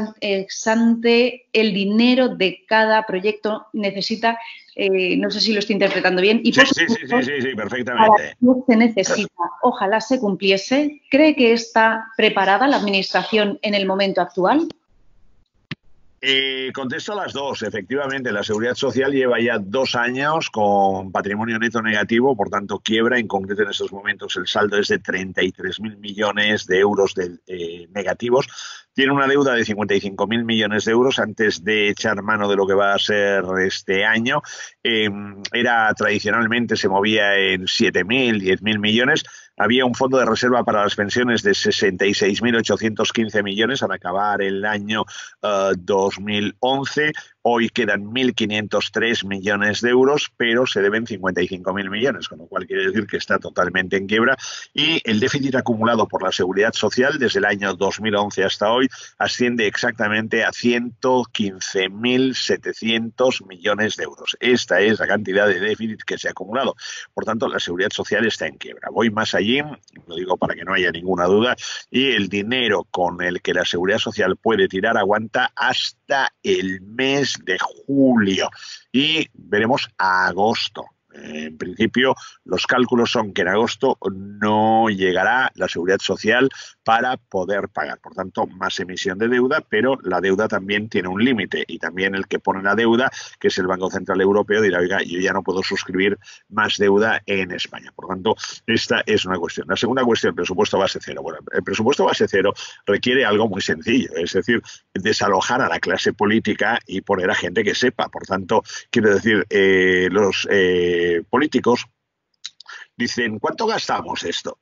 S5: ante el dinero de cada proyecto. Necesita, no sé si lo estoy interpretando bien. Y
S2: sí, perfectamente.
S5: Se necesita, ojalá se cumpliese. ¿Cree que está preparada la Administración en el momento actual?
S2: Contesto a las dos. Efectivamente, la Seguridad Social lleva ya 2 años con patrimonio neto negativo, por tanto quiebra. En concreto, en estos momentos el saldo es de 33.000 millones de euros negativos. Tiene una deuda de 55.000 millones de euros antes de echar mano de lo que va a ser este año. Tradicionalmente se movía en 7.000, 10.000 millones. Había un fondo de reserva para las pensiones de 66.815 millones al acabar el año 2011. Hoy quedan 1.503 millones de euros, pero se deben 55.000 millones, con lo cual quiere decir que está totalmente en quiebra. Y el déficit acumulado por la Seguridad Social desde el año 2011 hasta hoy asciende exactamente a 115.700 millones de euros. Esta es la cantidad de déficit que se ha acumulado. Por tanto, la Seguridad Social está en quiebra. Voy más allí, lo digo para que no haya ninguna duda, y el dinero con el que la Seguridad Social puede tirar aguanta hasta el mes de julio y veremos a agosto. En principio, los cálculos son que en agosto no llegará la Seguridad Social para poder pagar. Por tanto, más emisión de deuda, pero la deuda también tiene un límite y también el que pone la deuda, que es el Banco Central Europeo, dirá, oiga, yo ya no puedo suscribir más deuda en España. Por tanto, esta es una cuestión. La segunda cuestión, el presupuesto base cero. Bueno, el presupuesto base cero requiere algo muy sencillo, es decir, desalojar a la clase política y poner a gente que sepa. Por tanto, quiero decir, los políticos dicen, ¿cuánto gastamos esto?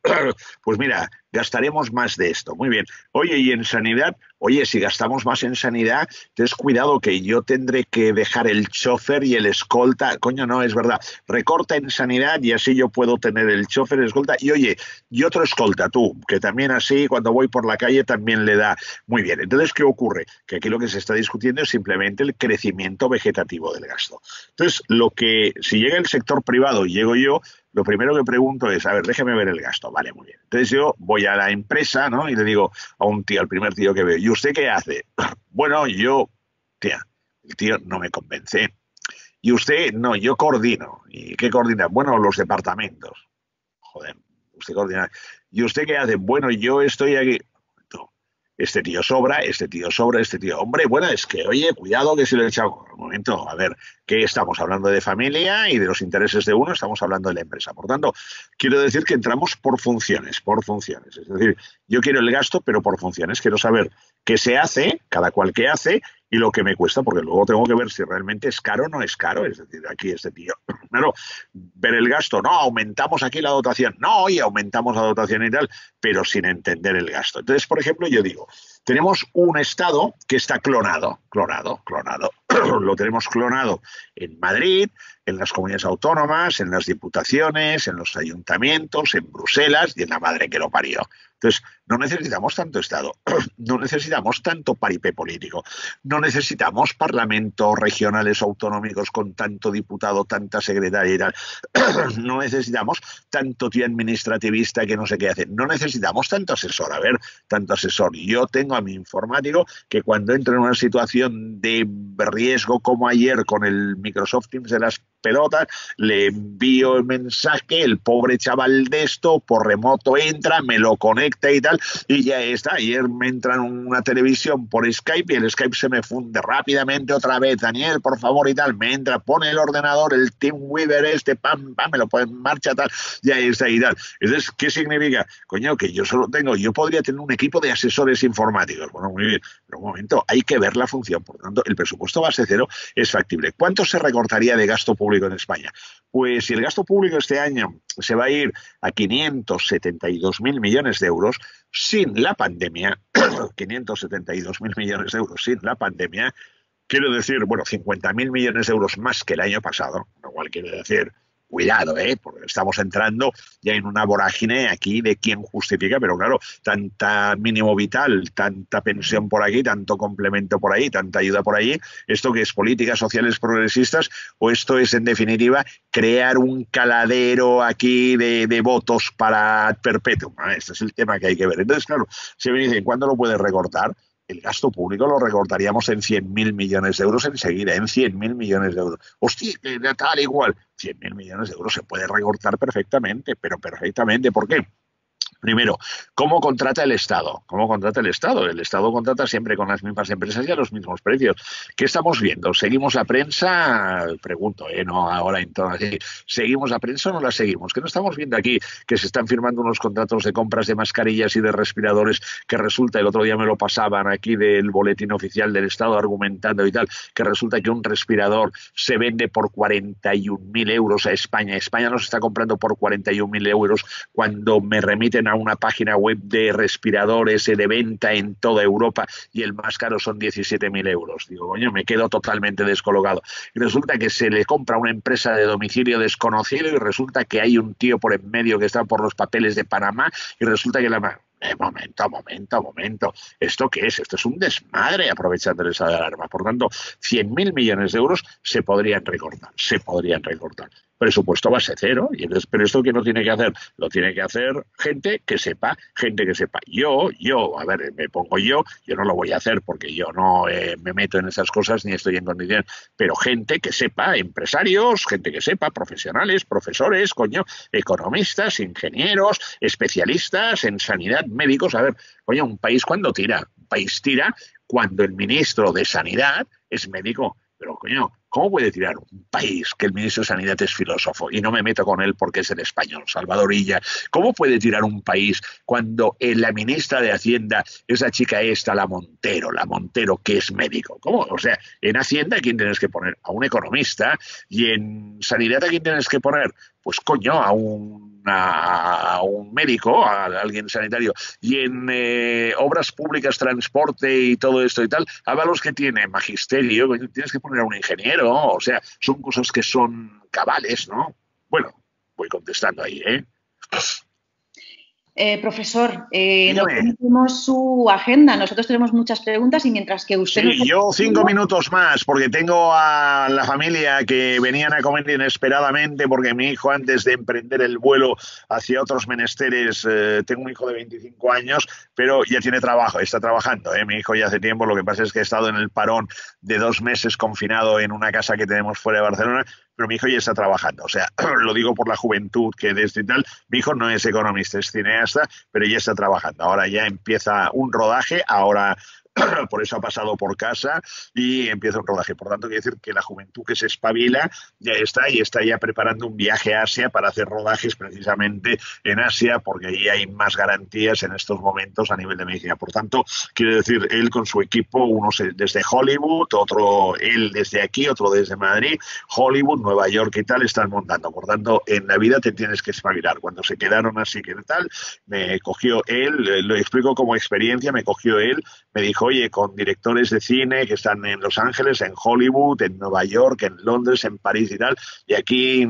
S2: Pues mira, gastaremos más de esto. Muy bien. Oye, ¿y en sanidad? Oye, si gastamos más en sanidad, ten cuidado que yo tendré que dejar el chofer y el escolta. Coño, no, es verdad. Recorta en sanidad y así yo puedo tener el chofer, el escolta. Y oye, y otro escolta, tú, que también así cuando voy por la calle también le da. Muy bien. Entonces, ¿qué ocurre? Que aquí lo que se está discutiendo es simplemente el crecimiento vegetativo del gasto. Entonces, si llega el sector privado y llego yo, lo primero que pregunto es, a ver, déjeme ver el gasto. Vale, muy bien. Entonces yo voy a la empresa, ¿no? Y le digo a un tío, al primer tío que veo, ¿y usted qué hace? Bueno, tía, el tío no me convence. ¿Y usted? No, yo coordino. ¿Y qué coordina? Bueno, los departamentos. Joder, usted coordina. ¿Y usted qué hace? Bueno, yo estoy aquí. Este tío sobra, este tío sobra, este tío... Hombre, bueno, es que, oye, cuidado que si lo he echado... Un momento, a ver, ¿qué estamos hablando de familia y de los intereses de uno? Estamos hablando de la empresa. Por tanto, quiero decir que entramos por funciones. Es decir, yo quiero el gasto, pero por funciones. Quiero saber qué se hace, cada cual qué hace, y lo que me cuesta, porque luego tengo que ver si realmente es caro o no es caro. Es decir, aquí este tío... Claro, ver el gasto. No, aumentamos aquí la dotación. No, oye, aumentamos la dotación y tal, pero sin entender el gasto. Entonces, por ejemplo, yo digo... Tenemos un Estado que está clonado. Lo tenemos clonado en Madrid, en las comunidades autónomas, en las diputaciones, en los ayuntamientos, en Bruselas y en la madre que lo parió. Entonces, no necesitamos tanto Estado, no necesitamos tanto paripé político, no necesitamos parlamentos regionales autonómicos con tanto diputado, tanta secretaria y tal, no necesitamos tanto tío administrativista que no sé qué hace, no necesitamos tanto asesor. A ver, tanto asesor. Yo tengo a mi informático que cuando entro en una situación de riesgo como ayer con el Microsoft Teams de las pelotas, le envío el mensaje, el pobre chaval de esto por remoto entra, me lo conecta y tal, y ya está. Ayer me entra en una televisión por Skype y el Skype se me funde rápidamente otra vez. Daniel, por favor, y tal, me entra, pone el ordenador, el TeamWeaver pam, me lo pone en marcha, tal, ya está y tal. Entonces, ¿qué significa? Coño, que yo podría tener un equipo de asesores informáticos. Bueno, muy bien, pero un momento, hay que ver la función. Por tanto, el presupuesto base cero es factible. ¿Cuánto se recortaría de gasto público en España? Pues si el gasto público este año se va a ir a 572.000 millones de euros sin la pandemia, 572.000 millones de euros sin la pandemia, quiero decir, bueno, 50.000 millones de euros más que el año pasado, lo cual quiere decir, cuidado, porque estamos entrando ya en una vorágine aquí de quién justifica, pero claro, tanta mínimo vital, tanta pensión por aquí, tanto complemento por ahí, tanta ayuda por allí, ¿esto qué es? ¿Políticas sociales progresistas? ¿O esto es, en definitiva, crear un caladero aquí de votos para perpetuum? Este es el tema que hay que ver. Entonces, claro, se me dicen, ¿cuándo lo puedes recortar? El gasto público lo recortaríamos en 100.000 millones de euros enseguida, en 100.000 millones de euros. Hostia, tal igual. 100.000 millones de euros se puede recortar perfectamente, pero perfectamente. ¿Por qué? Primero, ¿cómo contrata el Estado? ¿Cómo contrata el Estado? El Estado contrata siempre con las mismas empresas y a los mismos precios. ¿Qué estamos viendo? ¿Seguimos la prensa? Pregunto, no ahora en todo así. ¿Seguimos la prensa o no la seguimos? ¿Qué no estamos viendo aquí? Que se están firmando unos contratos de compras de mascarillas y de respiradores que resulta, el otro día me lo pasaban aquí del boletín oficial del Estado argumentando y tal, que resulta que un respirador se vende por 41.000 euros a España. España nos está comprando por 41.000 euros cuando me remiten a una página web de respiradores de venta en toda Europa y el más caro son 17.000 euros. Digo, coño, me quedo totalmente descolocado. Y resulta que se le compra a una empresa de domicilio desconocido y resulta que hay un tío por en medio que está por los papeles de Panamá y resulta que la... Momento. ¿Esto qué es? Esto es un desmadre aprovechando el estado de alarma. Por tanto, 100.000 millones de euros se podrían recortar. Presupuesto base cero. Y entonces, pero esto ¿quién lo tiene que hacer? Lo tiene que hacer gente que sepa. Yo, a ver, me pongo yo no lo voy a hacer porque yo no me meto en esas cosas ni estoy en condiciones, pero gente que sepa, empresarios, gente que sepa, profesionales, profesores, economistas, ingenieros, especialistas en sanidad, médicos. A ver, un país cuando tira, cuando el ministro de Sanidad es médico. Pero, ¿cómo puede tirar un país que el ministro de Sanidad es filósofo? Y no me meto con él porque es el español, Salvador Illa. ¿Cómo puede tirar un país cuando la ministra de Hacienda es la chica esta, la Montero, que es médico? ¿Cómo? O sea, en Hacienda, ¿a quién tienes que poner? A un economista. Y en Sanidad, ¿a quién tienes que poner? Pues a un médico, a alguien sanitario. Y en obras públicas, transporte y todo esto y tal, a los que tiene magisterio, tienes que poner a un ingeniero. O sea, son cosas que son cabales, ¿no? Bueno, voy contestando ahí,
S5: Profesor, no tenemos su agenda. Nosotros tenemos muchas preguntas y mientras que usted...
S2: Sí, yo 5 minutos más porque tengo a la familia que venían a comer inesperadamente porque mi hijo, antes de emprender el vuelo hacia otros menesteres, tengo un hijo de 25 años, pero ya tiene trabajo, está trabajando. Mi hijo ya hace tiempo, lo que pasa es que ha estado en el parón de 2 meses confinado en una casa que tenemos fuera de Barcelona, pero mi hijo ya está trabajando. O sea, lo digo por la juventud que de este y tal. Mi hijo no es economista, es cineasta, pero ya está trabajando. Ahora ya empieza un rodaje, ahora por eso ha pasado por casa y empieza un rodaje. Por tanto, quiere decir que la juventud que se espabila ya está y está ya preparando un viaje a Asia para hacer rodajes precisamente en Asia, porque allí hay más garantías en estos momentos a nivel de medicina. Por tanto, quiere decir, él con su equipo, uno desde Hollywood, otro él desde aquí, otro desde Madrid, Hollywood, Nueva York y tal, están montando. Por tanto, en la vida te tienes que espabilar. Cuando se quedaron así que tal, me cogió él, lo explico como experiencia, me cogió él, me dijo, oye, con directores de cine que están en Los Ángeles, en Hollywood, en Nueva York, en Londres, en París y tal, y aquí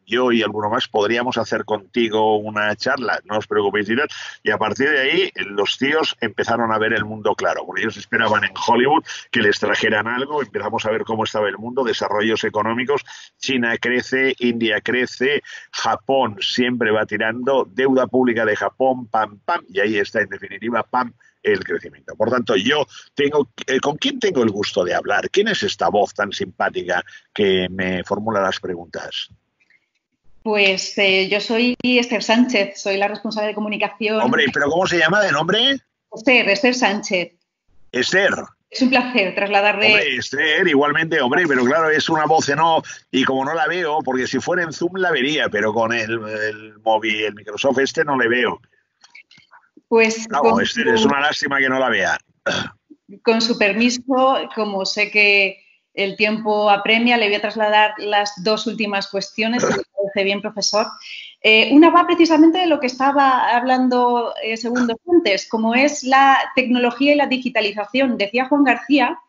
S2: yo y alguno más podríamos hacer contigo una charla, no os preocupéis y tal. Y a partir de ahí los tíos empezaron a ver el mundo claro, porque ellos esperaban en Hollywood que les trajeran algo, empezamos a ver cómo estaba el mundo, desarrollos económicos, China crece, India crece, Japón siempre va tirando, deuda pública de Japón, pam, pam, y ahí está en definitiva, pam, el crecimiento. Por tanto, yo tengo, ¿con quién tengo el gusto de hablar? ¿Quién es esta voz tan simpática que me formula las preguntas?
S5: Pues yo soy Esther Sánchez, soy la responsable de comunicación.
S2: Hombre, ¿pero cómo se llama de nombre?
S5: Esther Sánchez.
S2: Esther.
S5: Es un placer trasladarle...
S2: Hombre, Esther, igualmente, hombre, pero claro, es una voz en off y como no la veo, porque si fuera en Zoom la vería, pero con el móvil, el Microsoft no le veo.
S5: Pues
S2: claro, Esther, es una lástima que no la vea.
S5: Con su permiso, como sé que el tiempo apremia, le voy a trasladar las dos últimas cuestiones, si me parece bien, profesor. Una va precisamente de lo que estaba hablando segundos antes, como es la tecnología y la digitalización. Decía Juan García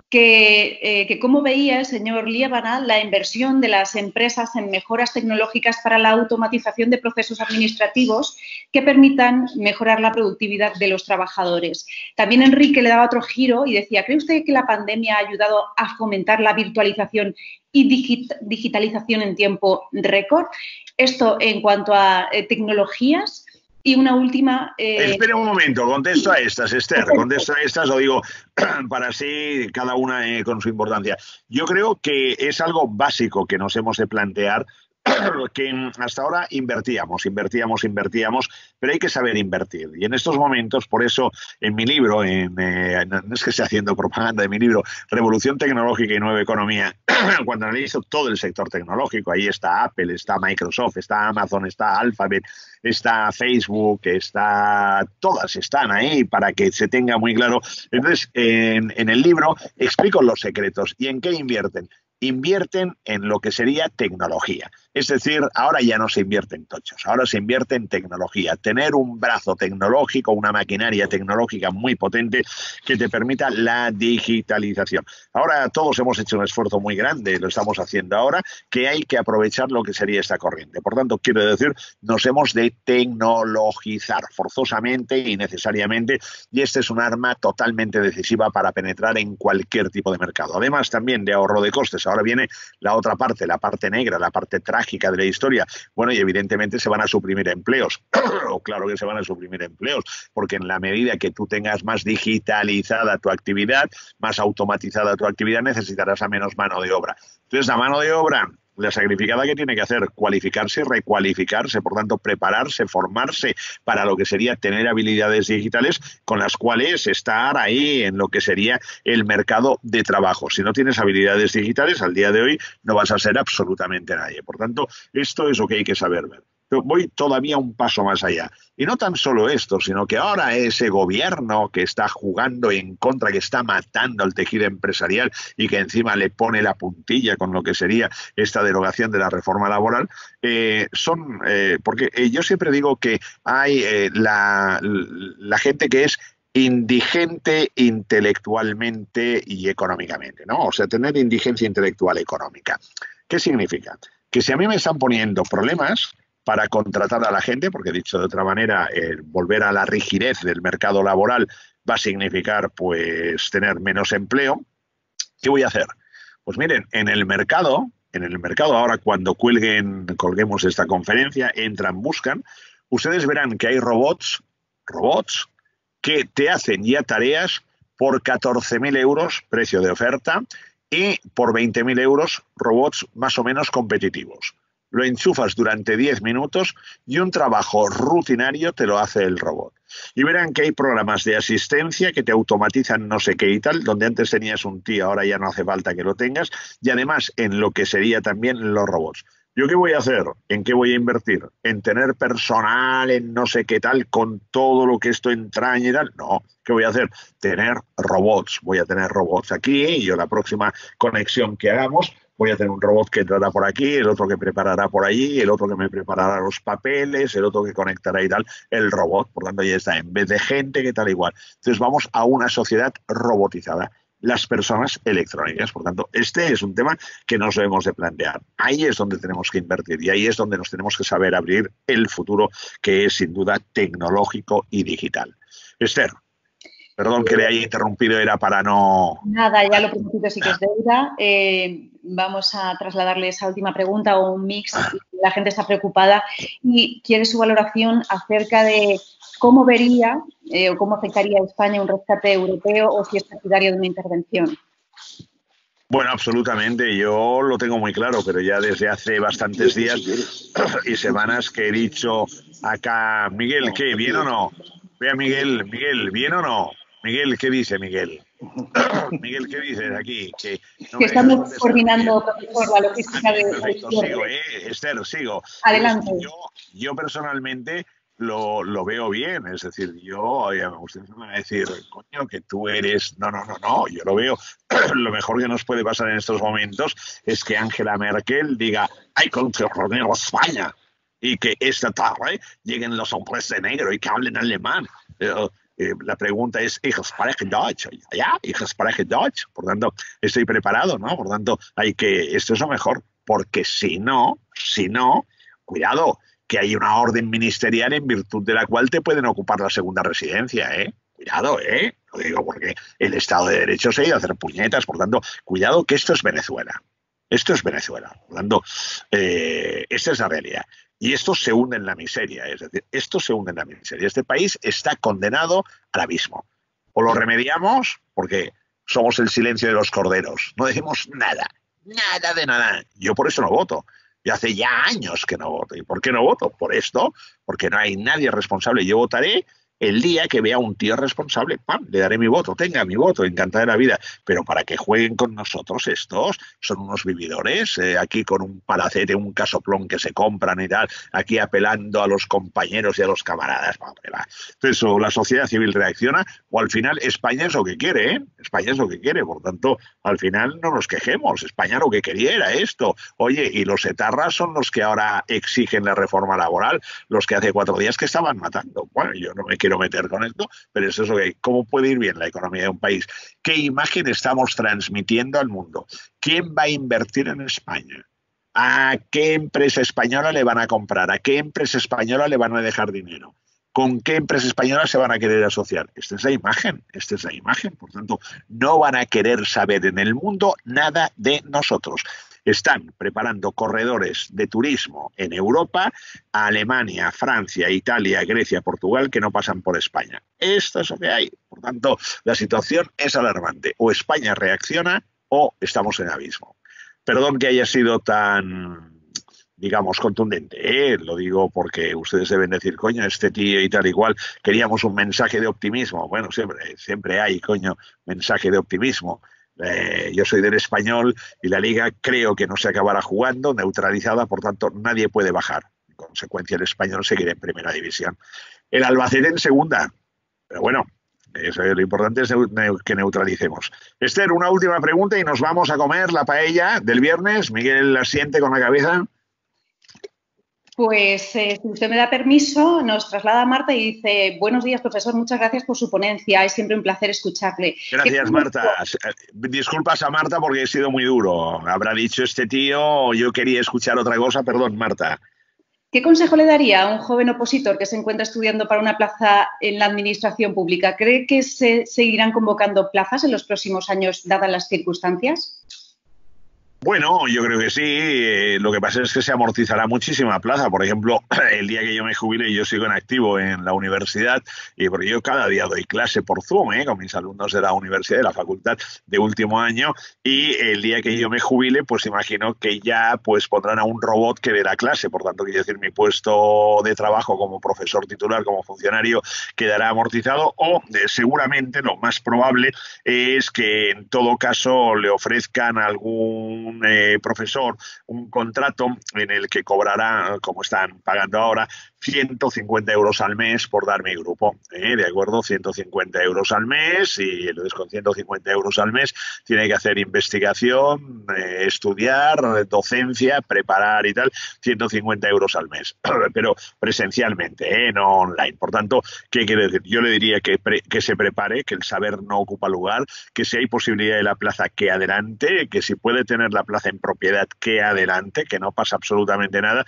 S5: que cómo veía el señor Liébana la inversión de las empresas en mejoras tecnológicas para la automatización de procesos administrativos que permitan mejorar la productividad de los trabajadores. También Enrique le daba otro giro y decía, ¿cree usted que la pandemia ha ayudado a fomentar la virtualización y digitalización en tiempo récord? Esto en cuanto a tecnologías. Y una última...
S2: Espera un momento, contesto a estas, Esther, contesto a estas, lo digo para así cada una con su importancia. Yo creo que es algo básico que nos hemos de plantear, que hasta ahora invertíamos, pero hay que saber invertir. Y en estos momentos, por eso en mi libro, no es que esté haciendo propaganda de mi libro, Revolución Tecnológica y Nueva Economía, cuando analizo todo el sector tecnológico, ahí está Apple, está Microsoft, está Amazon, está Alphabet, está Facebook, todas están ahí para que se tenga muy claro. Entonces, en el libro explico los secretos y en qué invierten. Invierten en lo que sería tecnología. Es decir, ahora ya no se invierte en tochos, ahora se invierte en tecnología. Tener un brazo tecnológico, una maquinaria tecnológica muy potente que te permita la digitalización. Ahora todos hemos hecho un esfuerzo muy grande, lo estamos haciendo ahora, que hay que aprovechar lo que sería esta corriente. Por tanto, quiero decir, nos hemos de tecnologizar forzosamente y necesariamente, y este es un arma totalmente decisiva para penetrar en cualquier tipo de mercado. Además, también de ahorro de costes. Ahora viene la otra parte, la parte negra, la parte trágica de la historia. Bueno, y evidentemente se van a suprimir empleos. Claro que se van a suprimir empleos, porque en la medida que tú tengas más digitalizada tu actividad, más automatizada tu actividad, necesitarás a menos mano de obra. Entonces, la mano de obra, la sacrificada que tiene que hacer, cualificarse y recualificarse, por tanto, prepararse, formarse para lo que sería tener habilidades digitales con las cuales estar ahí en lo que sería el mercado de trabajo. Si no tienes habilidades digitales, al día de hoy no vas a ser absolutamente nadie. Por tanto, esto es lo que hay que saber ver. Pero voy todavía un paso más allá. Y no tan solo esto, sino que ahora ese gobierno que está jugando en contra, que está matando al tejido empresarial y que encima le pone la puntilla con lo que sería esta derogación de la reforma laboral, porque yo siempre digo que hay la gente que es indigente intelectualmente y económicamente, ¿no? O sea, tener indigencia intelectual económica. ¿Qué significa? Que si a mí me están poniendo problemas para contratar a la gente, porque dicho de otra manera, volver a la rigidez del mercado laboral va a significar pues tener menos empleo, ¿qué voy a hacer? Pues miren, en el mercado ahora cuando colguemos esta conferencia, entran, buscan, ustedes verán que hay robots que te hacen ya tareas por 14.000 euros, precio de oferta, y por 20.000 euros, robots más o menos competitivos. Lo enchufas durante 10 minutos y un trabajo rutinario te lo hace el robot. Y verán que hay programas de asistencia que te automatizan no sé qué y tal, donde antes tenías un tío, ahora ya no hace falta que lo tengas, y además en lo que sería también los robots. ¿Yo qué voy a hacer? ¿En qué voy a invertir? ¿En tener personal, en no sé qué tal, con todo lo que esto entraña y tal? No. ¿Qué voy a hacer? Tener robots. Voy a tener robots aquí y yo la próxima conexión que hagamos voy a tener un robot que entrará por aquí, el otro que preparará por allí, el otro que me preparará los papeles, el otro que conectará y tal, el robot. Por tanto, ya está, en vez de gente que tal igual. Entonces vamos a una sociedad robotizada. Las personas electrónicas. Por tanto, este es un tema que nos debemos de plantear. Ahí es donde tenemos que invertir y ahí es donde nos tenemos que saber abrir el futuro, que es sin duda tecnológico y digital. Esther, perdón que le haya interrumpido, era para no...
S5: Nada, ya lo prometido sí que es deuda. Vamos a trasladarle esa última pregunta o un mix. La gente está preocupada y quiere su valoración acerca de ¿cómo vería o cómo afectaría a España un rescate europeo o si es partidario de una intervención?
S2: Bueno, absolutamente. Yo lo tengo muy claro, pero ya desde hace bastantes días y semanas que he dicho acá, Miguel, ¿qué? ¿Bien o no? Vea, Miguel, ¿bien o no? Miguel, ¿qué dice Miguel? Miguel, ¿qué dices aquí? Que no
S5: Que
S2: me dejas
S5: estamos
S2: contestar,
S5: coordinando,
S2: Miguel.
S5: profesor, la logística de...
S2: Perfecto, sigo, Esther, sigo.
S5: Adelante.
S2: Yo personalmente lo veo bien, es decir, ustedes me van a decir, coño, que tú eres... No, yo lo veo. Lo mejor que nos puede pasar en estos momentos es que Angela Merkel diga, hay contra España, y que esta tarde lleguen los hombres de negro y que hablen alemán. La pregunta es, ¿ich spreche Deutsch? Ya, ich spreche Deutsch. Por tanto, estoy preparado, ¿no? Por tanto, esto es lo mejor, porque si no, cuidado, que hay una orden ministerial en virtud de la cual te pueden ocupar la segunda residencia, ¿eh? Cuidado, ¿eh? Lo digo porque el Estado de Derecho se ha ido a hacer puñetas, por tanto, cuidado que esto es Venezuela. Esto es Venezuela. Por tanto, esta es la realidad. Y esto se hunde en la miseria, es decir, esto se hunde en la miseria. Este país está condenado al abismo. O lo remediamos, porque somos el silencio de los corderos. No decimos nada, nada de nada. Yo por eso no voto. Yo hace ya años que no voto. ¿Y por qué no voto? Por esto, porque no hay nadie responsable. Yo votaré el día que vea un tío responsable. ¡Pam! Le daré mi voto, tenga mi voto, encantada de la vida. Pero para que jueguen con nosotros estos, son unos vividores, aquí con un palacete, un casoplón que se compran y tal, aquí apelando a los compañeros y a los camaradas. Entonces, o la sociedad civil reacciona, o al final España es lo que quiere, ¿eh? España es lo que quiere, por tanto, al final no nos quejemos. España lo que quería era esto. Oye, y los etarras son los que ahora exigen la reforma laboral, los que hace 4 días que estaban matando. Bueno, yo no me quiero meter con esto, pero eso es lo que hay. ¿Cómo puede ir bien la economía de un país? ¿Qué imagen estamos transmitiendo al mundo? ¿Quién va a invertir en España? ¿A qué empresa española le van a comprar? ¿A qué empresa española le van a dejar dinero? ¿Con qué empresa española se van a querer asociar? Esta es la imagen. Por tanto, no van a querer saber en el mundo nada de nosotros. Están preparando corredores de turismo en Europa, a Alemania, Francia, Italia, Grecia, Portugal, que no pasan por España. Esto es lo que hay. Por tanto, la situación es alarmante. O España reacciona o estamos en abismo. Perdón que haya sido tan, digamos, contundente, ¿eh? Lo digo porque ustedes deben decir, coño, este tío y tal igual, queríamos un mensaje de optimismo. Bueno, siempre hay, coño, mensaje de optimismo. Yo soy del Español y la Liga creo que no se acabará jugando, neutralizada, por tanto nadie puede bajar. En consecuencia, el Español seguirá en primera división. El Albacete en segunda. Pero bueno, lo importante es que neutralicemos. Esther, una última pregunta y nos vamos a comer la paella del viernes. Miguel asiente con la cabeza.
S5: Pues si usted me da permiso, nos traslada a Marta y dice, buenos días, profesor, muchas gracias por su ponencia, es siempre un placer escucharle.
S2: Gracias, Marta. Disculpas a Marta porque he sido muy duro. Habrá dicho este tío, yo quería escuchar otra cosa, perdón, Marta.
S5: ¿Qué consejo le daría a un joven opositor que se encuentra estudiando para una plaza en la administración pública? ¿Cree que se seguirán convocando plazas en los próximos años, dadas las circunstancias?
S2: Bueno, yo creo que sí. Lo que pasa es que se amortizará muchísima plaza. Por ejemplo, el día que yo me jubile, yo sigo en activo en la universidad, y porque yo cada día doy clase por Zoom, con mis alumnos de la universidad, de la facultad de último año, y el día que yo me jubile, pues imagino que ya pues pondrán a un robot que dé la clase. Por tanto, quiero decir, mi puesto de trabajo como profesor titular, como funcionario, quedará amortizado, o seguramente lo más probable es que en todo caso le ofrezcan a algún profesor un contrato en el que cobrará, como están pagando ahora, 150 euros al mes por dar mi grupo, ¿de acuerdo? 150 euros al mes, y entonces con 150 euros al mes tiene que hacer investigación, estudiar, docencia, preparar y tal, 150 euros al mes, pero presencialmente, no online. Por tanto, ¿qué quiere decir? Yo le diría que se prepare, que el saber no ocupa lugar, que si hay posibilidad de la plaza, que adelante, que si puede tener la plaza en propiedad, que adelante, que no pasa absolutamente nada,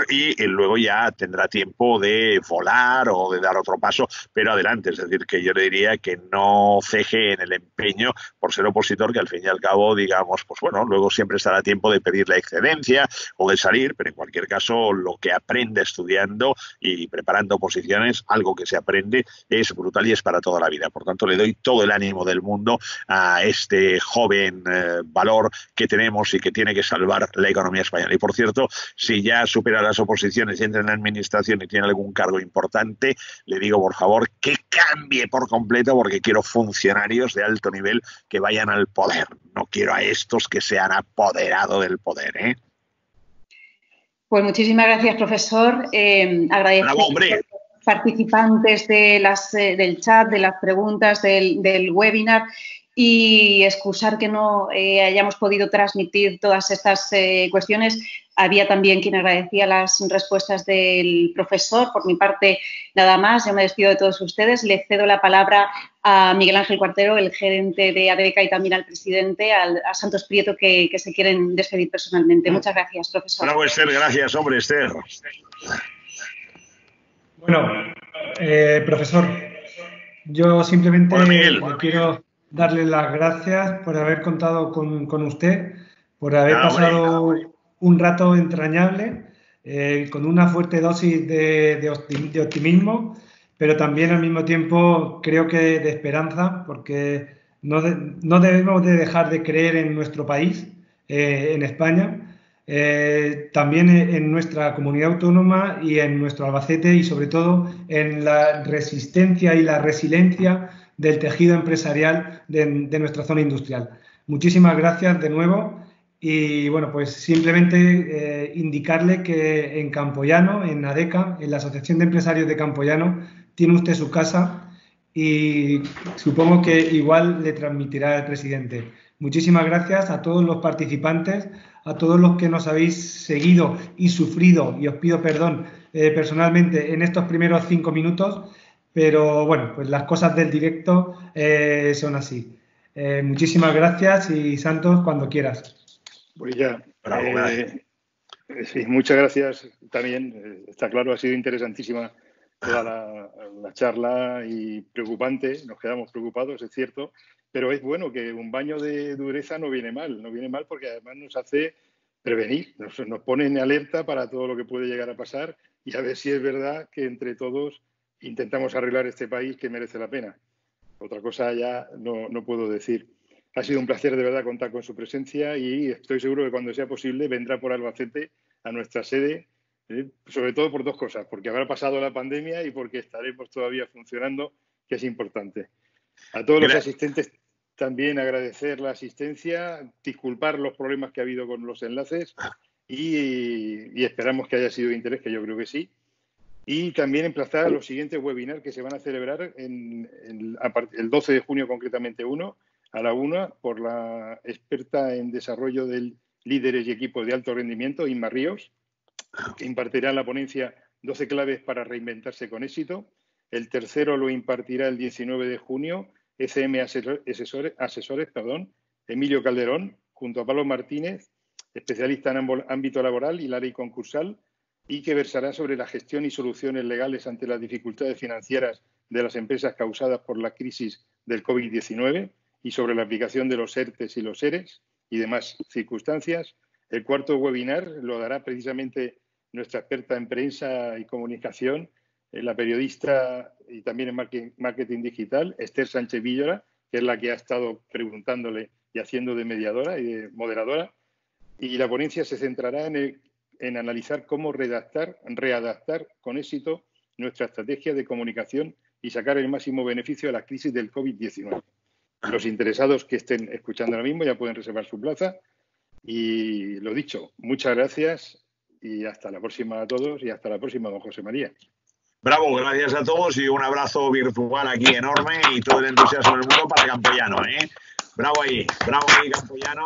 S2: y luego ya tendrá tendrá tiempo de volar o de dar otro paso, pero adelante. Es decir, que yo le diría que no ceje en el empeño por ser opositor, que al fin y al cabo, digamos, pues bueno, luego siempre estará tiempo de pedir la excedencia o de salir, pero en cualquier caso lo que aprende estudiando y preparando oposiciones, algo que se aprende, es brutal y es para toda la vida. Por tanto, le doy todo el ánimo del mundo a este joven valor que tenemos y que tiene que salvar la economía española. Y por cierto, si ya supera las oposiciones y entra en la administración y tiene algún cargo importante, le digo por favor que cambie por completo, porque quiero funcionarios de alto nivel que vayan al poder. No quiero a estos que se han apoderado del poder, ¿eh?
S5: Pues muchísimas gracias, profesor. Agradezco a los participantes del chat, de las preguntas del webinar, y excusar que no hayamos podido transmitir todas estas cuestiones. Había también quien agradecía las respuestas del profesor. Por mi parte, nada más. Yo me despido de todos ustedes. Le cedo la palabra a Miguel Ángel Cuartero, el gerente de ADECA, y también al presidente, a Santos Prieto, que se quieren despedir personalmente. Muchas gracias, profesor.
S2: Bravo, Esther. Gracias, hombre, Esther.
S3: Bueno, profesor, yo simplemente quiero darle las gracias por haber contado con usted, por haber pasado un rato entrañable, con una fuerte dosis de optimismo, pero también al mismo tiempo creo que de esperanza, porque no debemos de dejar de creer en nuestro país, en España, también en nuestra comunidad autónoma y en nuestro Albacete, y sobre todo en la resistencia y la resiliencia del tejido empresarial de nuestra zona industrial. Muchísimas gracias de nuevo, y bueno, pues simplemente indicarle que en Campoyano, en ADECA, en la Asociación de Empresarios de Campoyano, tiene usted su casa, y supongo que igual le transmitirá el presidente. Muchísimas gracias a todos los participantes, a todos los que nos habéis seguido y sufrido, y os pido perdón personalmente en estos primeros 5 minutos, pero bueno, pues las cosas del directo son así. Muchísimas gracias, y Santos, cuando quieras.
S1: Pues ya, sí, muchas gracias también. Está claro, ha sido interesantísima toda la charla y preocupante. Nos quedamos preocupados, es cierto, pero es bueno que un baño de dureza no viene mal porque además nos hace prevenir, nos pone en alerta para todo lo que puede llegar a pasar, y a ver si es verdad que entre todos intentamos arreglar este país, que merece la pena. Otra cosa ya no puedo decir. Ha sido un placer de verdad contar con su presencia, y estoy seguro que cuando sea posible vendrá por Albacete a nuestra sede, sobre todo por 2 cosas, porque habrá pasado la pandemia y porque estaremos todavía funcionando, que es importante. A todos los asistentes también agradecer la asistencia, disculpar los problemas que ha habido con los enlaces, y esperamos que haya sido de interés, que yo creo que sí. Y también emplazar a los siguientes webinars que se van a celebrar el 12 de junio, concretamente a la 1, por la experta en desarrollo de líderes y equipos de alto rendimiento, Inma Ríos, que impartirá la ponencia 12 claves para reinventarse con éxito. El tercero lo impartirá el 19 de junio, ECM Asesores, Emilio Calderón, junto a Pablo Martínez, especialista en ámbito laboral y la ley concursal, y que versará sobre la gestión y soluciones legales ante las dificultades financieras de las empresas causadas por la crisis del COVID-19 y sobre la aplicación de los ERTES y los ERES y demás circunstancias. El cuarto webinar lo dará precisamente nuestra experta en prensa y comunicación, la periodista y también en marketing digital, Esther Sánchez Villora, que es la que ha estado preguntándole y haciendo de mediadora y de moderadora. Y la ponencia se centrará en analizar cómo readaptar con éxito nuestra estrategia de comunicación y sacar el máximo beneficio de la crisis del COVID-19. Los interesados que estén escuchando ahora mismo ya pueden reservar su plaza. Y lo dicho, muchas gracias y hasta la próxima a todos, y hasta la próxima, don José María.
S2: Bravo, gracias a todos, y un abrazo virtual aquí enorme, y todo el entusiasmo del mundo para Campoyano, ¿eh? Bravo ahí, Campoyano.